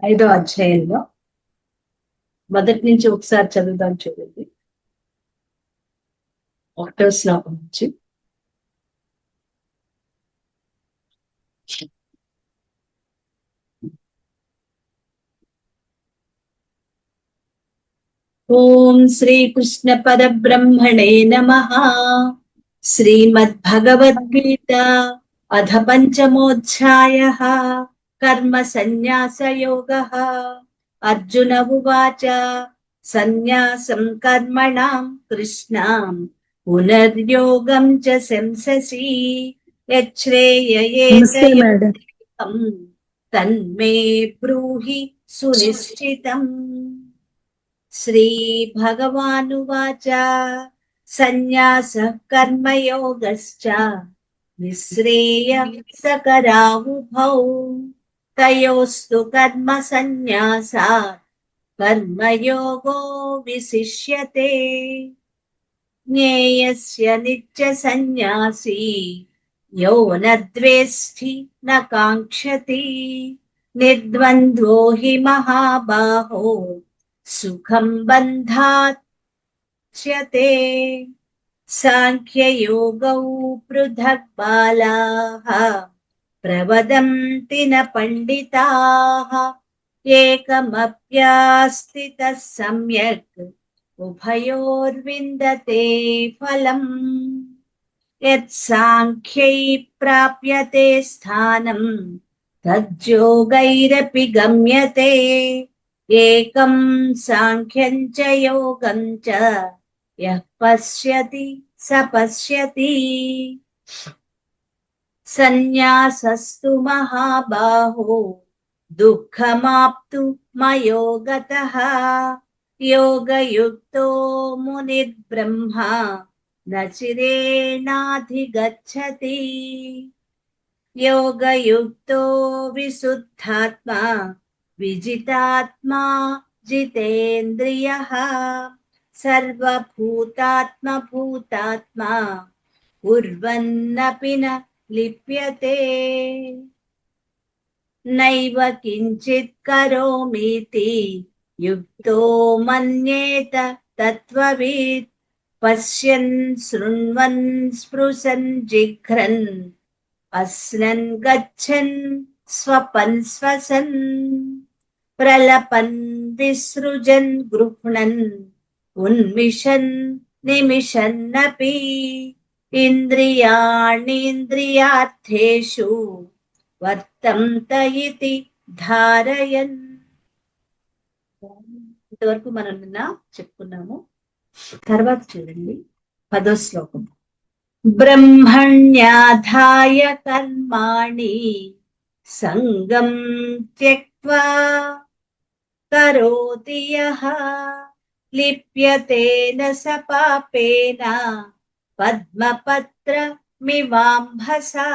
ఐదో అధ్యాయంలో మొదటి నుంచి ఒకసారి చదువుదాం చూడండి. 1వ శ్లోకం నుంచి. ఓం శ్రీకృష్ణ పరబ్రహ్మణే నమః. శ్రీమద్భగవద్గీత అథ పంచమోధ్యాయః. కర్మ సన్యాసయోగః. అర్జున ఉవాచ సన్యాసం కర్మణాం కృష్ణాం పునర్యోగం చ శంససి యచ్ఛ్రేయయేతయోగం తన్మే బ్రూహి సునిశ్చితం. శ్రీ భగవానువాచ సన్యాసః కర్మయోగశ్చ నిశ్రేయసకరావుభౌ తయోస్తు కర్మ సన్యాసాత్ కర్మయోగో విశిష్యతే. జ్ఞేయస్య నిత్య సన్యాసీ యో న ద్వేష్టి న కాంక్షతి నిర్ద్వంద్వో హి మహాబాహో సుఖం బంధాత్ చ్యతే. సాంఖ్యయోగౌ పృథక్ బాలాః ప్రవదంతి న పండితాః ఏకమప్యాస్థితః సమ్యక్ ఉభయోర్విందతే ఫలం. యత్ సాంఖ్యై ప్రాప్యతే స్థానం తజ్యోగైరపి గమ్యతే. ఏకం సాంఖ్యం చ యోగం చ యః పశ్యతి స పశ్యతి. సన్యాసస్తు మహాబాహో దుఃఖమాప్తు మయో గతః. యోగయుక్తో మునిర్బ్రహ్మ న చిరేణాధిగచ్చతి. యోగయుక్తో విశుద్ధాత్మా విజితాత్మా జితేంద్రియః. సర్వభూతాత్మ భూతాత్మా కుర్వన్నపి న లిప్యతే. నైవ కించిత్ కరోమీతి యుక్తో మన్యేత తత్వవిత్. పశ్యన్ శృణ్వన్ స్పృశన్ జిఘ్రన్ అస్నన్ గచ్చన్ స్వపన్ శ్వసన్ ప్రలపన్ విసృజన్ గృహ్ణన్ ఉన్మిషన్ నిమిషన్నపి. ఇంద్రియాణీంద్రియార్థేషు వర్తంత ఇతి ధారయన్. ఇంతవరకు మనం నిన్న చెప్పుకున్నాము. తర్వాత చూడండి 10వ శ్లోకం. బ్రహ్మణ్యాధాయ కర్మాణి సంగం త్యక్త్వా కరోతి యః లిప్యతేన స పాపేన పద్మపత్రమివాంభసా.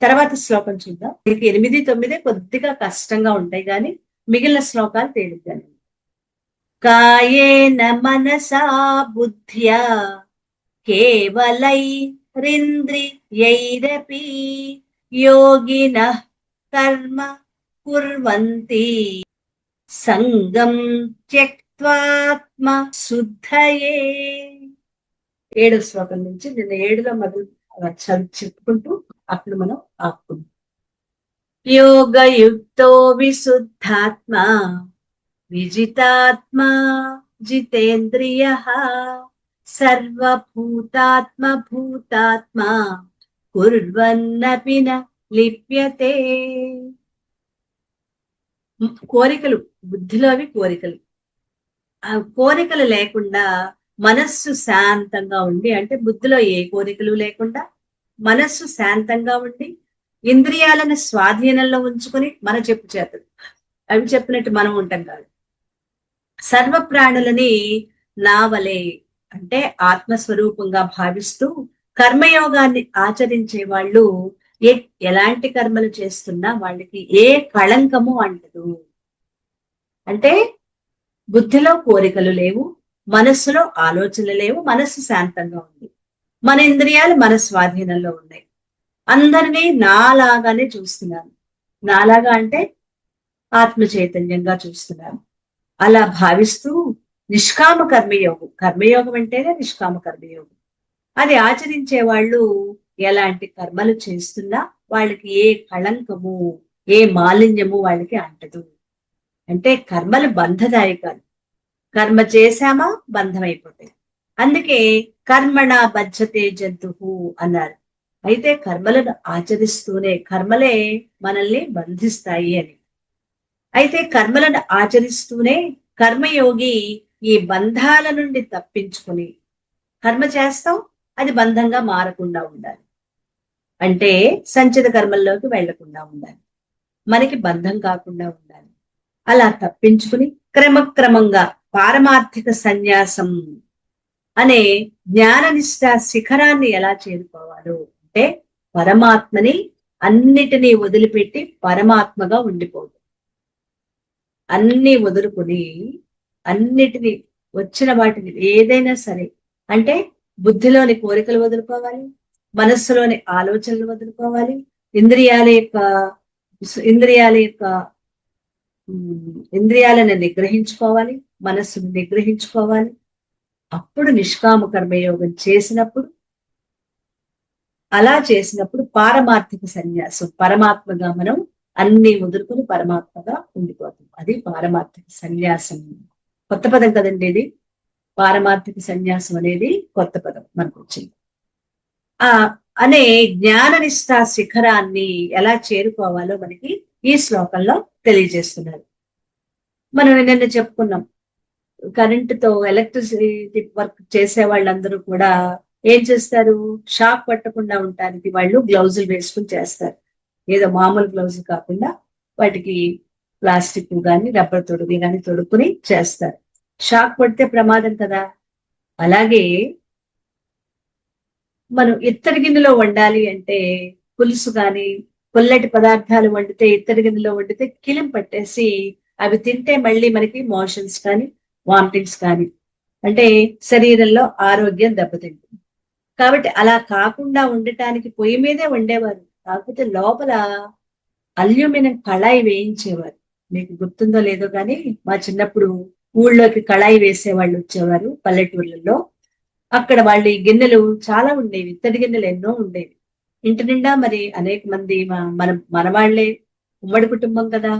తర్వాత శ్లోకం చూద్దాం. 8, 9 కొద్దిగా కష్టంగా ఉంటాయి కానీ మిగిలిన శ్లోకాలు తేలిగ్గానే. కాయేన మనసా బుద్ధ్యా కేవలైరింద్రియైరపి యోగినః కర్మ కుర్వంతి సంగం త్యక్త్వాత్మ శుద్ధయే. 7వ శ్లోకం నుంచి నిన్న 7లో మొదలు చెప్పుకుంటూ అప్పుడు మనం ఆపుకుందాం. యోగయుక్తో విశుద్ధాత్మ విజితాత్మా జితేంద్రియః. సర్వభూతాత్మ భూతాత్మా కుర్వన్నపి న లిప్యతే. కోరికలు బుద్ధిలో అవి కోరికలు. ఆ కోరికలు లేకుండా మనస్సు శాంతంగా ఉండి, అంటే బుద్ధిలో ఏ కోరికలు లేకుండా మనస్సు శాంతంగా ఉండి ఇంద్రియాలను స్వాధీనంలో ఉంచుకొని మన చెప్పు చేతలు అవి చెప్పినట్టు మనం ఉంటాం కాదు. సర్వ ప్రాణులని నావలే అంటే ఆత్మస్వరూపంగా భావిస్తూ కర్మయోగాన్ని ఆచరించే వాళ్ళు ఎలాంటి కర్మలు చేస్తున్నా వాళ్ళకి ఏ కళంకము అంటదు. అంటే బుద్ధిలో కోరికలు లేవు, మనస్సులో ఆలోచనలు లేవు, మనస్సు శాంతంగా ఉంది, మన ఇంద్రియాలు మన స్వాధీనంలో ఉన్నాయి. అందరినీ నాలాగానే చూస్తున్నాను. నాలాగా అంటే ఆత్మ చైతన్యంగా చూస్తున్నాను. అలా భావిస్తూ నిష్కామ కర్మయోగం, కర్మయోగం అంటేనే నిష్కామ కర్మయోగం. అది ఆచరించే వాళ్ళు ఎలాంటి కర్మలు చేస్తున్నా వాళ్ళకి ఏ కళంకము, ఏ మాలిన్యము వాళ్ళకి అంటదు. అంటే కర్మలు బంధదాయకాలు. కర్మ చేశామా బంధం అయిపోతాయి. అందుకే కర్మణ బధ్యతే జంతువు అన్నారు. అయితే కర్మలను ఆచరిస్తూనే కర్మలే మనల్ని బంధిస్తాయి అని. అయితే కర్మలను ఆచరిస్తూనే కర్మయోగి ఈ బంధాల నుండి తప్పించుకుని కర్మ చేస్తాం, అది బంధంగా మారకుండా ఉండాలి. అంటే సంచిత కర్మల్లోకి వెళ్లకుండా ఉండాలి, మనకి బంధం కాకుండా ఉండాలి. అలా తప్పించుకుని క్రమక్రమంగా పారమార్థిక సన్యాసం అనే జ్ఞాననిష్ట శిఖరాన్ని ఎలా చేరుకోవాలో అంటే పరమాత్మని అన్నిటినీ వదిలిపెట్టి పరమాత్మగా ఉండిపోదు. అన్ని వదులుకుని అన్నిటిని వచ్చిన వాటిని ఏదైనా సరే, అంటే బుద్ధిలోని కోరికలు వదులుకోవాలి, మనస్సులోని ఆలోచనలు వదులుకోవాలి, ఇంద్రియాల యొక్క ఇంద్రియాల యొక్క ఇంద్రియాలను నిగ్రహించుకోవాలి, మనస్సును నిగ్రహించుకోవాలి. అప్పుడు నిష్కామ కర్మయోగం చేసినప్పుడు, అలా చేసినప్పుడు పారమార్థిక సన్యాసం, పరమాత్మగా మనం అన్ని వదులుకుని పరమాత్మగా ఉండిపోతాం. అది పారమార్థిక సన్యాసం. కొత్త పదం కదండి ఇది. పారమార్థిక సన్యాసం అనేది కొత్త పదం మనకు వచ్చింది. ఆ అనే జ్ఞాననిష్ట శిఖరాన్ని ఎలా చేరుకోవాలో మనకి ఈ శ్లోకంలో తెలియజేస్తున్నారు. మనం నిన్న చెప్పుకున్నాం, కరెంటుతో ఎలక్ట్రిసిటీ వర్క్ చేసే వాళ్ళందరూ కూడా ఏం చేస్తారు, షాక్ పట్టకుండా ఉండటానికి వాళ్ళు గ్లౌజులు వేసుకుని చేస్తారు. ఏదో మామూలు గ్లౌజ్ కాకుండా వాటికి ప్లాస్టిక్ కానీ రబ్బర్ తొడుగు కానీ తొడుక్కుని చేస్తారు. షాక్ పడితే ప్రమాదం కదా. అలాగే మనం ఇత్తడి గిన్నెలో వండాలి అంటే, పులుసు కానీ పుల్లటి పదార్థాలు వండితే ఇత్తడి గిన్నెలో వండితే కిలిం పట్టేసి అవి తింటే మళ్ళీ మనకి మోషన్స్ కానీ వామిటింగ్స్ కానీ, అంటే శరీరంలో ఆరోగ్యం దెబ్బతింటుంది. కాబట్టి అలా కాకుండా ఉండటానికి పొయ్యి మీదే వండేవారు. కాకపోతే లోపల అల్యూమినియం కళాయి వేయించేవారు. మీకు గుర్తుందో లేదో కానీ మా చిన్నప్పుడు ఊళ్ళోకి కళాయి వేసేవాళ్ళు వచ్చేవారు పల్లెటూర్లలో. అక్కడ వాళ్ళు ఈ గిన్నెలు చాలా ఉండేవి, ఇత్తడి గిన్నెలు ఎన్నో ఉండేవి. ఇంటి నిండా మరి అనేక మంది మన వాళ్ళే, ఉమ్మడి కుటుంబం కదా.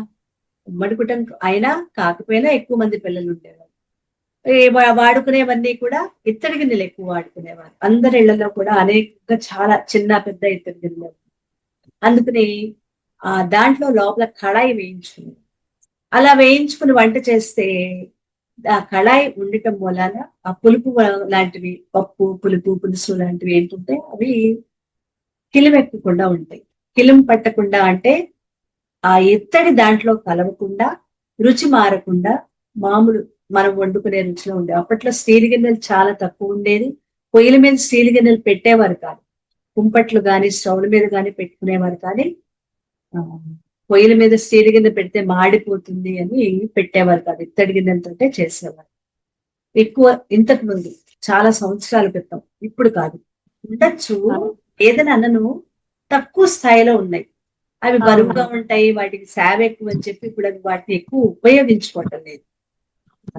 ఉమ్మడి కుటుంబం అయినా కాకపోయినా ఎక్కువ మంది పిల్లలు ఉండేవారు. వాడుకునేవన్నీ కూడా ఇత్తడి గిన్నెలు ఎక్కువ వాడుకునేవారు. అందరి ఇళ్లలో కూడా అనేక చాలా చిన్న పెద్ద ఇత్తడి గిన్నెలు. అందుకని దాంట్లో లోపల కళాయి వేయించుకుని, అలా వేయించుకుని వంట చేస్తే ఆ కళాయి ఉండటం మూలాన ఆ పులుపు లాంటివి, పప్పు పులుపు పులుసు లాంటివి ఏంటంటే అవి కిలిమెక్కకుండా ఉంటాయి. కిలిం పట్టకుండా అంటే ఆ ఇత్తడి దాంట్లో కలవకుండా, రుచి మారకుండా మామూలు మనం వండుకునే రుచిలో ఉండేది. అప్పట్లో స్టీల్ గిన్నెలు చాలా తక్కువ ఉండేది. పొయ్యిల మీద స్టీల్ గిన్నెలు పెట్టేవారు కాదు. కుంపట్లు కానీ స్టవ్ల మీద కానీ పెట్టుకునేవారు కానీ పొయ్యిల మీద స్టీల్ గిన్నె పెడితే మాడిపోతుంది అని పెట్టేవారు కాదు. ఇత్తడి గిన్నెలతోటే చేసేవారు. ఎక్కువ ఇంతకు ముందు చాలా సంవత్సరాల క్రితం, ఇప్పుడు కాదు. ఉండొచ్చు, ఏదైనా అన్నను తక్కువ స్థాయిలో ఉన్నాయి. అవి బరువుగా ఉంటాయి, వాటికి సేవ ఎక్కువ అని చెప్పి ఇప్పుడు అవి వాటిని ఎక్కువ ఉపయోగించుకోవటం లేదు.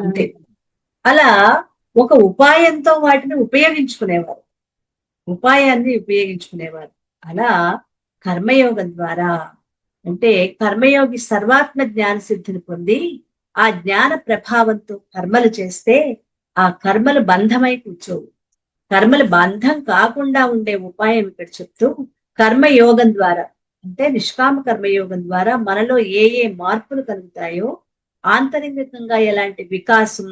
అంతే. అలా ఒక ఉపాయంతో వాటిని ఉపయోగించుకునేవారు, ఉపాయాన్ని ఉపయోగించుకునేవారు. అలా కర్మయోగం ద్వారా, అంటే కర్మయోగి సర్వాత్మ జ్ఞాన సిద్ధిని పొంది ఆ జ్ఞాన ప్రభావంతో కర్మలు చేస్తే ఆ కర్మలు బంధమై కూర్చోవు. కర్మలు బంధం కాకుండా ఉండే ఉపాయం ఇక్కడ చెప్తూ, కర్మయోగం ద్వారా అంటే నిష్కామ కర్మయోగం ద్వారా మనలో ఏ ఏ మార్పులు కలుగుతాయో, ఆంతరింగికంగా ఎలాంటి వికాసం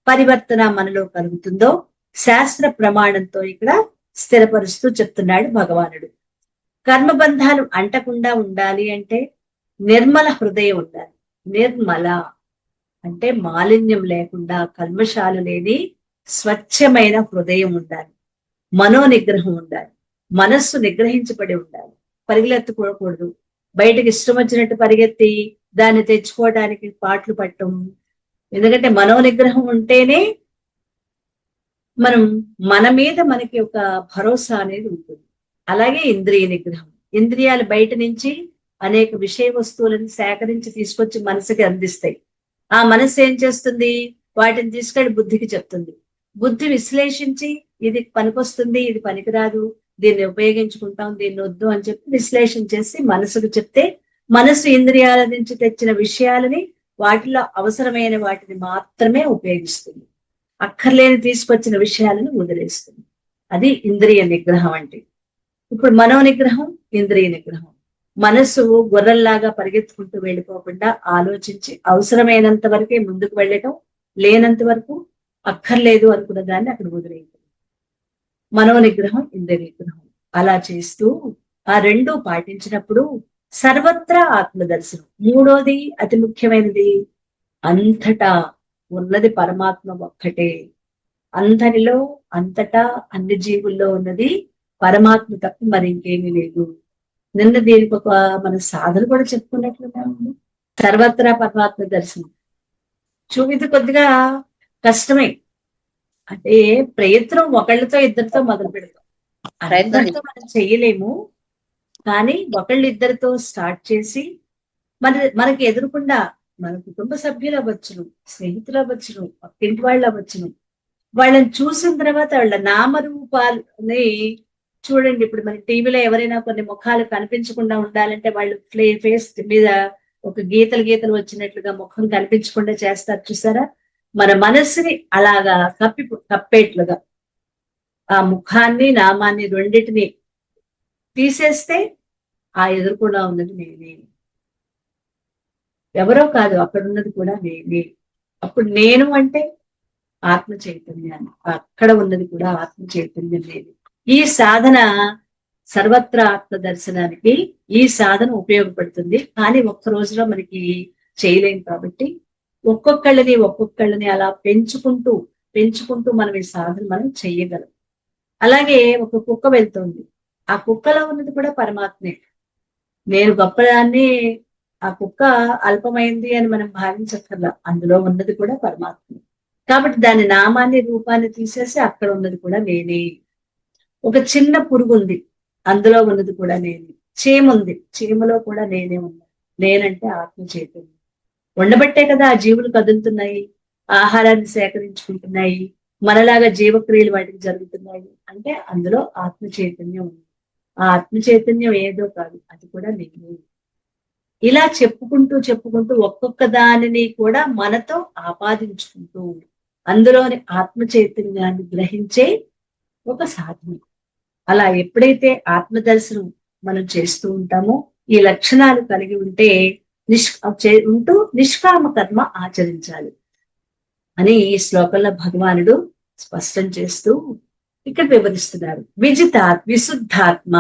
పరివర్తన మనలో కలుగుతుందో శాస్త్ర ప్రమాణంతో ఇక్కడ స్థిరపరుస్తూ చెప్తున్నాడు భగవానుడు. కర్మబంధాలు అంటకుండా ఉండాలి అంటే నిర్మల హృదయం ఉండాలి. నిర్మల అంటే మాలిన్యం లేకుండా, కల్మషాలు లేని స్వచ్ఛమైన హృదయం ఉండాలి. మనో నిగ్రహం ఉండాలి. మనస్సు నిగ్రహించబడి ఉండాలి. పరిగెత్తుకోకూడదు. బయటకు ఇష్టం వచ్చినట్టు పరిగెత్తి దాన్ని తెచ్చుకోవడానికి పాటలు పట్టం. ఎందుకంటే మనో నిగ్రహం ఉంటేనే మనం మన మీద మనకి ఒక భరోసా అనేది ఉంటుంది. అలాగే ఇంద్రియ నిగ్రహం. ఇంద్రియాలు బయట నుంచి అనేక విషయ వస్తువులను సేకరించి తీసుకొచ్చి మనసుకి అందిస్తాయి. ఆ మనసు ఏం చేస్తుంది? వాటిని తీసుకెళ్లి బుద్ధికి చెప్తుంది. బుద్ధి విశ్లేషించి ఇది పనికొస్తుంది, ఇది పనికిరాదు, దీన్ని ఉపయోగించుకుంటాం, దీన్ని వద్దు అని చెప్పి విశ్లేషణ చేసి మనసుకు చెప్తే, మనసు ఇంద్రియాల నుంచి తెచ్చిన విషయాలని వాటిలో అవసరమైన వాటిని మాత్రమే ఉపయోగిస్తుంది. అక్కర్లేని తీసుకొచ్చిన విషయాలను వదిలేస్తుంది. అది ఇంద్రియ నిగ్రహం అంటే. ఇప్పుడు మనో నిగ్రహం, ఇంద్రియ నిగ్రహం. మనసు గొర్రెల్లాగా పరిగెత్తుకుంటూ వెళ్ళిపోకుండా ఆలోచించి అవసరమైనంత వరకే ముందుకు వెళ్ళటం, లేనంత వరకు అక్కర్లేదు అనుకున్న దాన్ని అక్కడ వదిలేయటం. మనో నిగ్రహం, ఇంద్రియ నిగ్రహం. అలా చేస్తూ ఆ రెండూ పాటించినప్పుడు సర్వత్రా ఆత్మదర్శనం. మూడోది అతి ముఖ్యమైనది, అంతటా ఉన్నది పరమాత్మ ఒక్కటే. అందరిలో, అంతటా, అన్ని జీవుల్లో ఉన్నది పరమాత్మ తప్ప మరి ఇంకేమీ లేదు. నిన్న దీనికి ఒక మన సాధన కూడా చెప్పుకున్నట్లున్నాము, సర్వత్రా పరమాత్మ దర్శనం. ఇది కొద్దిగా కష్టమే. అంటే ప్రయత్నం ఒకళ్ళతో ఇద్దరితో మొదలు పెడతాం, అందరితో మనం చెయ్యలేము. కానీ ఒకళ్ళిద్దరితో స్టార్ట్ చేసి మనకి ఎదురుకుండా మన కుటుంబ సభ్యులు అవ్వచ్చును, స్నేహితులు అవ్వచ్చును, పక్కింటి వాళ్ళు అవ్వచ్చును, వాళ్ళని చూసిన తర్వాత వాళ్ళ నామరూపాలని చూడండి. ఇప్పుడు మన టీవీలో ఎవరైనా కొన్ని ముఖాలు కనిపించకుండా ఉండాలంటే వాళ్ళు ఫేస్ మీద ఒక గీతలు గీతలు వచ్చినట్లుగా ముఖం కనిపించకుండా చేస్తారు చూసారా? మన మనస్సుని అలాగా కప్పేట్లుగా ఆ ముఖాన్ని, నామాన్ని రెండింటిని తీసేస్తే ఆ ఎదురుకుండా ఉన్నది నేనే, ఎవరో కాదు, అక్కడ ఉన్నది కూడా నేనే. అప్పుడు నేను అంటే ఆత్మ చైతన్యాన్ని, అక్కడ ఉన్నది కూడా ఆత్మ చైతన్యం లేదు. ఈ సాధన సర్వత్రా ఆత్మ దర్శనానికి ఈ సాధన ఉపయోగపడుతుంది. కానీ ఒక్క రోజులో మనకి చేయలేం కాబట్టి ఒక్కొక్కళ్ళని అలా పెంచుకుంటూ పెంచుకుంటూ మనం ఈ సాధన మనం చెయ్యగలం. అలాగే ఒక కుక్క వెళ్తుంది, ఆ కుక్కలో ఉన్నది కూడా పరమాత్మే. నేను గొప్పదాన్ని, ఆ కుక్క అల్పమైంది అని మనం భావించక్కర్లా, అందులో ఉన్నది కూడా పరమాత్మే. కాబట్టి దాని నామాన్ని, రూపాన్ని తీసేసి అక్కడ ఉన్నది కూడా నేనే. ఒక చిన్న పురుగు ఉంది, అందులో ఉన్నది కూడా నేనే. చీమ ఉంది, చీమలో కూడా నేనే ఉన్నా. నేనంటే ఆత్మ చైతన్యం ఉండబట్టే కదా ఆ జీవులు కదులుతున్నాయి, ఆహారాన్ని సేకరించుకుంటున్నాయి, మనలాగా జీవక్రియలు వాటికి జరుగుతున్నాయి. అంటే అందులో ఆత్మ చైతన్యం ఉంది. ఆ ఆత్మ చైతన్యం ఏదో కాదు, అది కూడా నేనే. ఇలా చెప్పుకుంటూ చెప్పుకుంటూ ఒక్కొక్క దానిని కూడా మనతో ఆపాదించుకుంటూ అందులోని ఆత్మ చైతన్యాన్ని గ్రహించే ఒక సాధన. అలా ఎప్పుడైతే ఆత్మదర్శనం మనం చేస్తూ ఉంటామో, ఈ లక్షణాలు కలిగి ఉంటే ఉంటూ నిష్కామ కర్మ ఆచరించాలి అని ఈ శ్లోకంలో భగవానుడు స్పష్టం చేస్తూ ఇక్కడ వివరిస్తున్నారు. విశుద్ధాత్మ,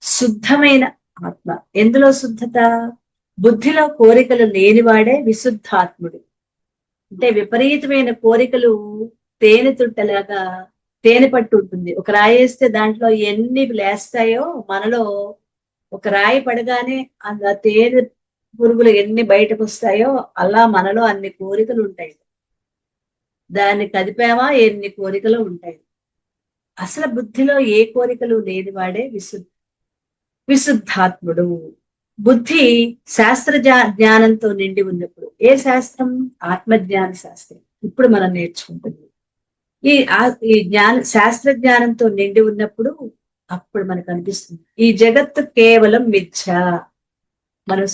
శుద్ధమైన ఆత్మ. ఎందులో శుద్ధత? బుద్ధిలో కోరికలు లేనివాడే విశుద్ధాత్ముడు. అంటే విపరీతమైన కోరికలు తేనె తుట్టలాగా తేనె పట్టు ఉంటుంది. ఒక రాయి వేస్తే దాంట్లో ఎన్ని లేస్తాయో, మనలో ఒక రాయి పడగానే ఆ తేనె పురుగులు ఎన్ని బయటకు వస్తాయో అలా మనలో అన్ని కోరికలు ఉంటాయి. దాన్ని కదిపామా ఎన్ని కోరికలు ఉంటాయి. అసలు బుద్ధిలో ఏ కోరికలు లేనివాడే విశుద్ధాత్ముడు. బుద్ధి శాస్త్ర జ్ఞానంతో నిండి ఉన్నప్పుడు, ఏ శాస్త్రం? ఆత్మజ్ఞాన శాస్త్రం ఇప్పుడు మనం నేర్చుకుంటుంది. ఈ శాస్త్ర జ్ఞానంతో నిండి ఉన్నప్పుడు అప్పుడు మనకు అనిపిస్తుంది ఈ జగత్తు కేవలం మిథ్య. మనం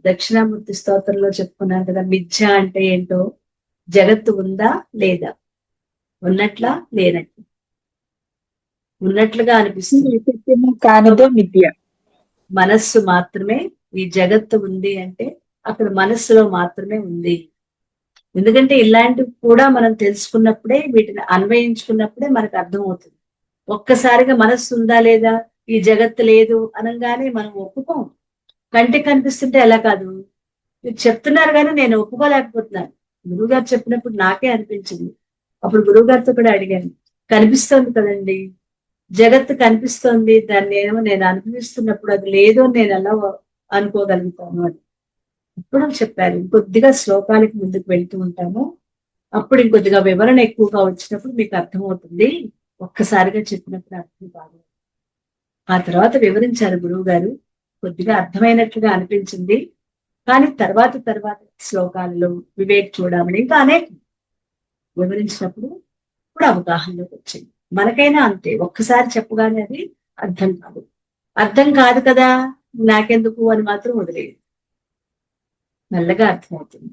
దక్షిణామూర్తి స్తోత్రంలో చెప్పుకున్నాం కదా, మిథ్య అంటే ఏంటో. జగత్తు ఉందా లేదా, ఉన్నట్లా లేనట్లు, ఉన్నట్లుగా అనిపిస్తుంది. మనస్సు మాత్రమే ఈ జగత్తు ఉంది అంటే అక్కడ మనస్సులో మాత్రమే ఉంది. ఎందుకంటే ఇలాంటివి కూడా మనం తెలుసుకున్నప్పుడే, వీటిని అన్వయించుకున్నప్పుడే మనకు అర్థమవుతుంది. ఒక్కసారిగా మనస్సు ఉందా లేదా, ఈ జగత్తు లేదు అనగానే మనం ఒప్పుకోం. కంటికి కనిపిస్తుంటే ఎలా కాదు, మీరు చెప్తున్నారు కానీ నేను ఒప్పుకోలేకపోతున్నాను. గురువు గారు చెప్పినప్పుడు నాకే అనిపించింది. అప్పుడు గురువు గారితో కూడా అడిగాను, కనిపిస్తోంది కదండి, జగత్తు కనిపిస్తోంది, దాన్ని ఏమో నేను అనుభవిస్తున్నప్పుడు అది లేదు అని నేను ఎలా అనుకోగలుగుతాను అని ఇప్పుడు చెప్పారు. ఇంకొద్దిగా శ్లోకాలకి ముందుకు వెళ్తూ ఉంటాము, అప్పుడు ఇంకొద్దిగా వివరణ ఎక్కువగా వచ్చినప్పుడు మీకు అర్థమవుతుంది. ఒక్కసారిగా చెప్పినప్పుడు అర్థం కాదు. ఆ తర్వాత వివరించారు గురువు గారు. కొద్దిగా అర్థమైనట్లుగా అనిపించింది. కానీ తర్వాత శ్లోకాలలో వివేక్ చూడమని ఇంకా అనేక వివరించినప్పుడు ఇప్పుడు అవగాహనలోకి వచ్చింది. మనకైనా అంతే, ఒక్కసారి చెప్పగానే అది అర్థం కాదు. అర్థం కాదు కదా, నాకెందుకు అని మాత్రం వదిలేదు. మెల్లగా అర్థమవుతుంది.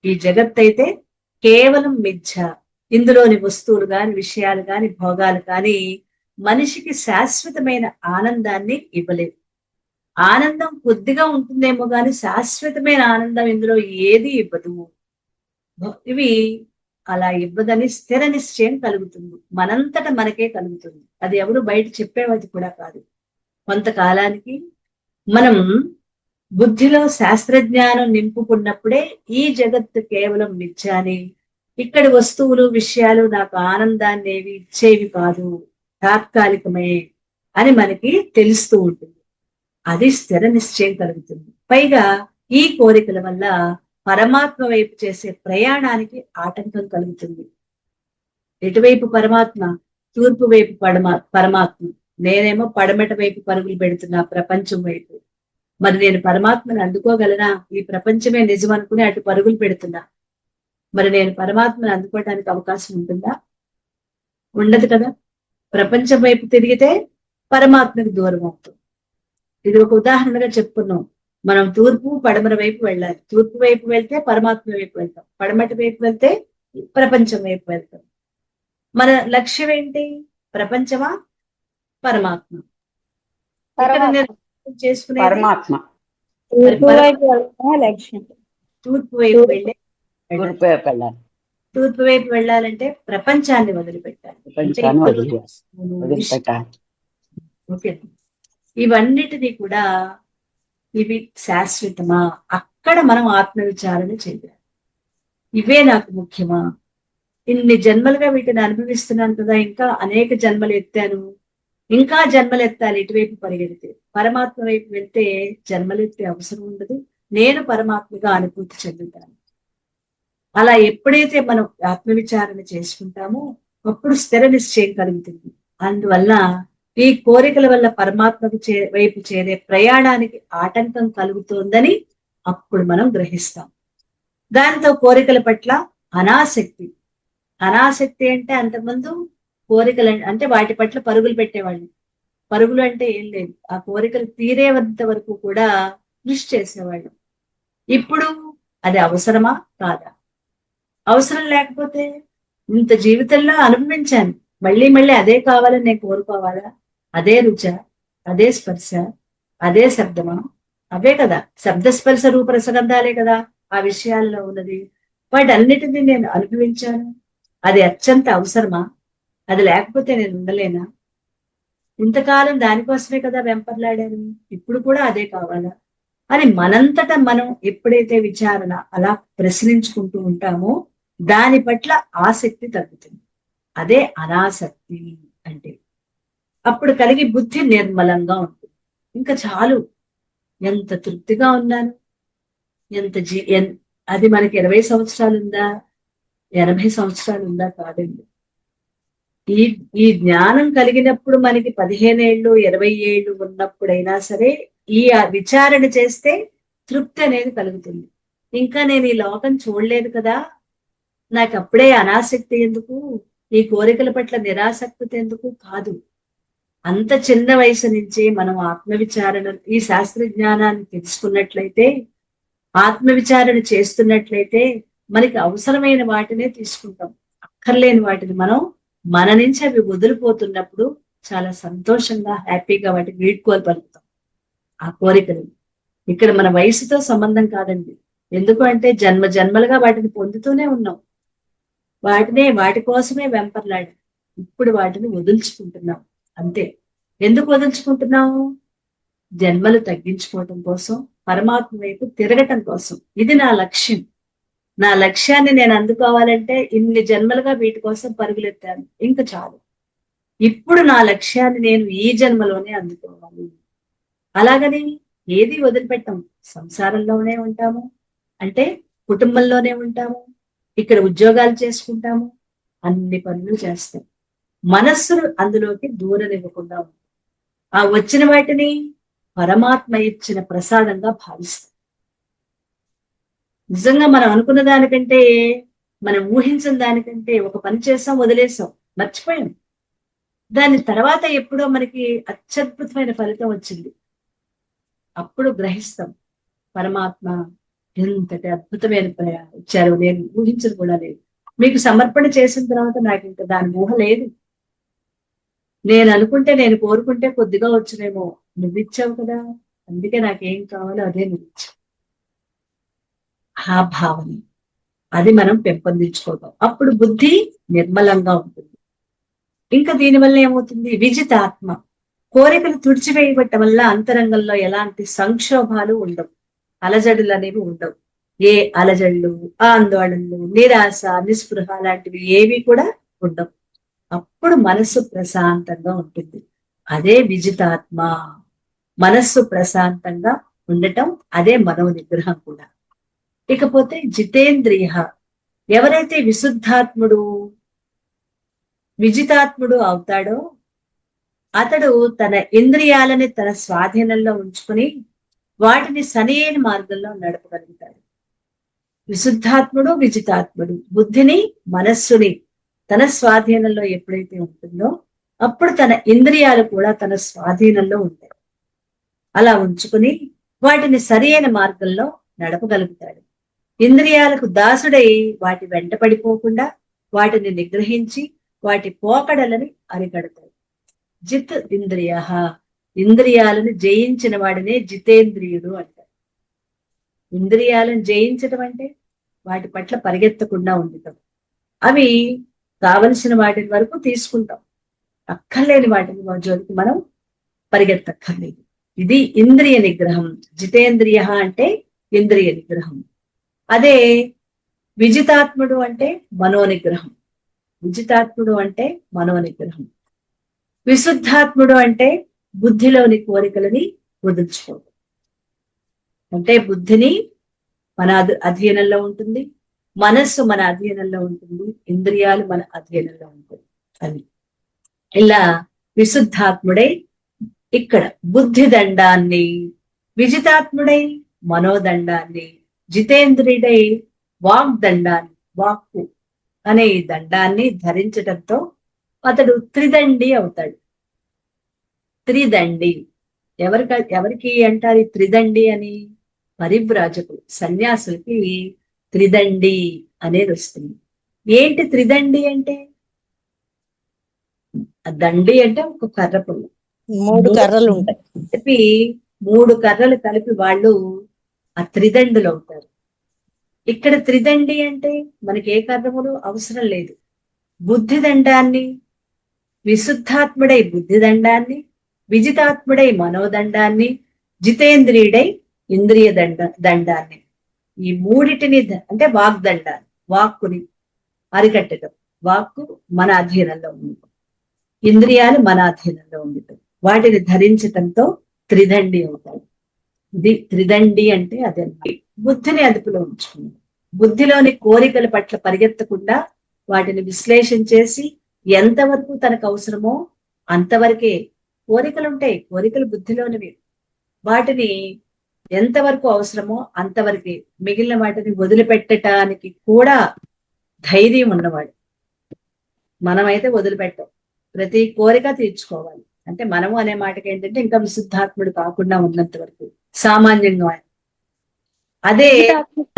ఈ జగత్ అయితే కేవలం మిథ్య. ఇందులోని వస్తువులు గాని, విషయాలు గాని, భోగాలు కానీ మనిషికి శాశ్వతమైన ఆనందాన్ని ఇవ్వలేదు. ఆనందం కొద్దిగా ఉంటుందేమో గాని శాశ్వతమైన ఆనందం ఇందులో ఏది ఇవ్వదు. ఇవి అలా ఇవ్వదని స్థిర నిశ్చయం కలుగుతుంది. మనంతట మనకే కలుగుతుంది. అది ఎవరు బయట చెప్పేవాది కూడా కాదు. కొంతకాలానికి మనం బుద్ధిలో శాస్త్రజ్ఞానం నింపుకున్నప్పుడే ఈ జగత్తు కేవలం మిథ్య అని, ఇక్కడి వస్తువులు విషయాలు నాకు ఆనందాన్ని ఏవి ఇచ్చేవి కాదు, తాత్కాలికమే అని మనకి తెలుస్తూ ఉంటుంది. అది స్థిర నిశ్చయం కలుగుతుంది. పైగా ఈ కోరికల వల్ల పరమాత్మ వైపు చేసే ప్రయాణానికి ఆటంకం కలుగుతుంది. ఎటువైపు పరమాత్మ? తూర్పు వైపు పరమాత్మ. నేనేమో పడమట వైపు పరుగులు పెడుతున్నా, ప్రపంచం వైపు. మరి నేను పరమాత్మని అందుకోగలనా? ఈ ప్రపంచమే నిజం అనుకుని అటు పరుగులు పెడుతున్నా. మరి నేను పరమాత్మని అందుకోవడానికి అవకాశం ఉంటుందా? ఉండదు కదా. ప్రపంచం వైపు తిరిగితే పరమాత్మకి దూరం అవుతుంది. ఇది ఒక ఉదాహరణగా చెప్పుకున్నాం. మనం తూర్పు పడమర వైపు వెళ్ళాలి. తూర్పు వైపు వెళ్తే పరమాత్మ వైపు వెళ్తాం, పడమటి వైపు వెళ్తే ప్రపంచం వైపు వెళ్తాం. మన లక్ష్యం ఏంటి? ప్రపంచమా పరమాత్మ? చేసుకునే పరమాత్మ. తూర్పు వైపు వెళ్ళే తూర్పు వైపు వెళ్ళాలంటే ప్రపంచాన్ని వదిలిపెట్టాలి. ఓకే, ఇవన్నిటినీ కూడా ఇవి శాశ్వతమా? అక్కడ మనం ఆత్మవిచారణ చేయాలి. ఇవే నాకు ముఖ్యమా? ఇన్ని జన్మలుగా వీటిని అనుభవిస్తున్నాను కదా, ఇంకా అనేక జన్మలు ఎత్తాను, ఇంకా జన్మలు ఎత్తాలి. ఇటువైపు పరిగెడితే పరమాత్మ వైపు వెళ్తే జన్మలెత్తే అవసరం ఉండదు. నేను పరమాత్మగా అనుభూతి చెందుతాను. అలా ఎప్పుడైతే మనం ఆత్మవిచారణ చేసుకుంటామో అప్పుడు స్థిర నిశ్చయం కలుగుతుంది. అందువల్ల ఈ కోరికల వల్ల పరమాత్మకు వైపు చేరే ప్రయాణానికి ఆటంకం కలుగుతోందని అప్పుడు మనం గ్రహిస్తాం. దాంతో కోరికల పట్ల అనాసక్తి. అనాసక్తి అంటే అంతకుముందు కోరికలు అంటే వాటి పట్ల పరుగులు పెట్టేవాళ్ళు. పరుగులు అంటే ఏం లేదు, ఆ కోరికలు తీరేంత వరకు కూడా కృషి చేసేవాళ్ళు. ఇప్పుడు అది అవసరమా కాదా? అవసరం లేకపోతే ఇంత జీవితంలో అనుభవించాను, మళ్ళీ మళ్ళీ అదే కావాలని నేను కోరుకోవాలా? అదే రుచ, అదే స్పర్శ, అదే శబ్దమా? అవే కదా, శబ్ద స్పర్శ రూప రసగంధాలే కదా ఆ విషయాల్లో ఉన్నది. వాటన్నిటినీ నేను అనుభవించాను, అది అత్యంత అవసరమా? అది లేకపోతే నేను ఉండలేనా? ఇంతకాలం దానికోసమే కదా వెంపర్లాడాను, ఇప్పుడు కూడా అదే కావాలా అని మనంతట మనం ఎప్పుడైతే విచారణ అలా ప్రశ్నించుకుంటూ ఉంటామో దాని పట్ల ఆసక్తి తగ్గుతుంది. అదే అనాసక్తి అంటే. అప్పుడు కలిగి బుద్ధి నిర్మలంగా ఉంటుంది. ఇంకా చాలు, ఎంత తృప్తిగా ఉన్నాను, ఎంత అది మనకి 20 సంవత్సరాలు ఉందా, 80 సంవత్సరాలు ఉందా? కాదండి. ఈ జ్ఞానం కలిగినప్పుడు మనకి 15 ఏళ్ళు 20 ఏళ్ళు ఉన్నప్పుడైనా సరే ఈ విచారణ చేస్తే తృప్తి అనేది కలుగుతుంది. ఇంకా నేను ఈ లోకం చూడలేదు కదా, నాకు అప్పుడే అనాసక్తి ఎందుకు, ఈ కోరికల పట్ల నిరాసక్తి ఎందుకు? కాదు. అంత చిన్న వయసు నుంచే మనం ఆత్మవిచారణ, ఈ శాస్త్ర జ్ఞానాన్ని తెలుసుకున్నట్లయితే, ఆత్మవిచారణ చేస్తున్నట్లయితే మనకి అవసరమైన వాటినే తీసుకుంటాం. అక్కర్లేని వాటిని మనం మన నుంచి అవి వదిలిపోతున్నప్పుడు చాలా సంతోషంగా హ్యాపీగా వాటికి వీడ్కోలు పలుకుతాం. ఆ కోరికలు ఇక్కడ మన వయసుతో సంబంధం కాదండి. ఎందుకు అంటే జన్మ జన్మలుగా వాటిని పొందుతూనే ఉన్నాం, వాటి కోసమే వెంపర్లాడి ఇప్పుడు వాటిని వదులుచుకుంటున్నాం అంతే. ఎందుకు వదులుచుకుంటున్నాము? జన్మలు తగ్గించుకోవటం కోసం, పరమాత్మ వైపు తిరగటం కోసం. ఇది నా లక్ష్యం. నా లక్ష్యాన్ని నేను అందుకోవాలంటే ఇన్ని జన్మలుగా వీటి కోసం పరుగులెత్తాను, ఇంకా చాలు. ఇప్పుడు నా లక్ష్యాన్ని నేను ఈ జన్మలోనే అందుకోవాలి. అలాగని ఏది వదిలిపెట్టాం. సంసారంలోనే ఉంటాము అంటే కుటుంబంలోనే ఉంటాము, ఇక్కడ ఉద్యోగాలు చేసుకుంటాము, అన్ని పనులు చేస్తాం. మనస్సును అందులోకి దూరనివ్వకుండా ఆ వచ్చిన వాటిని పరమాత్మ ఇచ్చిన ప్రసాదంగా భావిస్తాం. నిజంగా మనం అనుకున్న దానికంటే, మనం ఊహించిన దానికంటే ఒక పని చేసాం, వదిలేసాం, మర్చిపోయాం. దాని తర్వాత ఎప్పుడో మనకి అత్యద్భుతమైన ఫలితం వచ్చింది. అప్పుడు గ్రహిస్తాం పరమాత్మ ఎంతటి అద్భుతమైన ఇచ్చారు, నేను ఊహించదు కూడా లేదు. మీకు సమర్పణ చేసిన తర్వాత నాకు ఇంకా దాని ఊహ లేదు. నేను అనుకుంటే, నేను కోరుకుంటే కొద్దిగా వచ్చునేమో, నువ్వు ఇచ్చావు కదా, అందుకే నాకేం కావాలో అదే నువ్వు ఇచ్చావు. ఆ భావన అది మనం పెంపొందించుకోవటం. అప్పుడు బుద్ధి నిర్మలంగా ఉంటుంది. ఇంకా దీనివల్ల ఏమవుతుంది, విజితాత్మ, కోరికలు తుడిచివేయబట్టం వల్ల అంతరంగంలో ఎలాంటి సంక్షోభాలు ఉండవు, అలజడులు అనేవి ఉండవు. ఏ అలజడులు, ఆందోళనలు, నిరాశ, నిస్పృహ లాంటివి ఏవి కూడా ఉండవు. అప్పుడు మనస్సు ప్రశాంతంగా ఉంటుంది. అదే విజితాత్మ. మనస్సు ప్రశాంతంగా ఉండటం అదే మనో నిగ్రహం కూడా. ఇకపోతే జితేంద్రియ, ఎవరైతే విశుద్ధాత్ముడు, విజితాత్ముడు అవుతాడో అతడు తన ఇంద్రియాలని తన స్వాధీనంలో ఉంచుకుని వాటిని సరైన మార్గంలో నడపగలుగుతాడు. విశుద్ధాత్ముడు, విజితాత్ముడు బుద్ధిని, మనస్సుని తన స్వాధీనంలో ఎప్పుడైతే ఉంటుందో అప్పుడు తన ఇంద్రియాలు కూడా తన స్వాధీనంలో ఉంటాయి. అలా ఉంచుకుని వాటిని సరైన మార్గంలో నడపగలుగుతాడు. ఇంద్రియాలకు దాసుడై వాటి వెంట పడిపోకుండా వాటిని నిగ్రహించి వాటి పోకడలని అరికడతాడు. జిత్ ఇంద్రియ, ఇంద్రియాలను జయించిన వాడినే జితేంద్రియుడు అంటారు. ఇంద్రియాలను జయించడం అంటే వాటి పట్ల పరిగెత్తకుండా ఉండటం. అవి కావలసిన వాటి వరకు తీసుకుంటాం, అక్కర్లేని వాటిని జోలికి మనం పరిగెత్తక్కర్లేదు. ఇది ఇంద్రియ నిగ్రహం. జితేంద్రియ అంటే ఇంద్రియ నిగ్రహం. అదే విజితాత్ముడు అంటే మనోనిగ్రహం. విజితాత్ముడు అంటే మనోనిగ్రహం. విశుద్ధాత్ముడు అంటే బుద్ధిలోని కోరికలని వదులుచుకోవడం. అంటే బుద్ధిని మన అధీనంలో ఉంటుంది, మనస్సు మన అధీనంలో ఉంటుంది, ఇంద్రియాలు మన అధీనంలో ఉంటుంది. అని ఇలా విశుద్ధాత్ముడై ఇక్కడ బుద్ధి దండాన్ని, విజితాత్ముడై మనోదండాన్ని, జితేంద్రియుడై వాగ్దండాన్ని, వాక్కు అనే ఈ దండాన్ని ధరించడంతో అతడు త్రిదండి అవుతాడు. త్రిదండి ఎవరికి అంటారు ఈ త్రిదండి అని? పరివ్రాజకులు, సన్యాసులకి త్రిదండి అనేది వస్తుంది. ఏంటి త్రిదండి అంటే? దండి అంటే ఒక కర్ర పుల్ల, 3 కర్రలు ఉంటాయి. కలిపి 3 కర్రలు కలిపి వాళ్ళు ఆ త్రిదండులు అవుతారు. ఇక్కడ త్రిదండి అంటే మనకి ఏ కర్రములు అవసరం లేదు. బుద్ధి దండాన్ని, విశుద్ధాత్ముడై బుద్ధి దండాన్ని, విజితాత్ముడై మనోదండాన్ని, జితేంద్రియుడై ఇంద్రియ దండాన్ని, ఈ మూడిటిని అంటే వాగ్దండాన్ని, వాక్కుని అరికట్టడం. వాక్కు మన అధీనంలో ఉంది, ఇంద్రియాలు మన అధీనంలో ఉండటం, వాటిని ధరించటంతో త్రిదండి అవుతాడు. ఇది త్రిదండి అంటే అదే. బుద్ధిని అదుపులో ఉంచుకుంది. బుద్ధిలోని కోరికల పట్ల పరిగెత్తకుండా వాటిని విశ్లేషణ చేసి ఎంతవరకు తనకు అవసరమో అంతవరకే. కోరికలు ఉంటాయి, కోరికలు బుద్ధిలోనివి, వాటిని ఎంతవరకు అవసరమో అంతవరకే, మిగిలిన వాటిని వదిలిపెట్టడానికి కూడా ధైర్యం ఉన్నవాడు. మనమైతే వదిలిపెట్టాం, ప్రతి కోరిక తీర్చుకోవాలి. అంటే మనము అనే మాటకి ఏంటంటే ఇంకా విశుద్ధాత్ముడు కాకుండా ఉన్నంత వరకు సామాన్యంగా అదే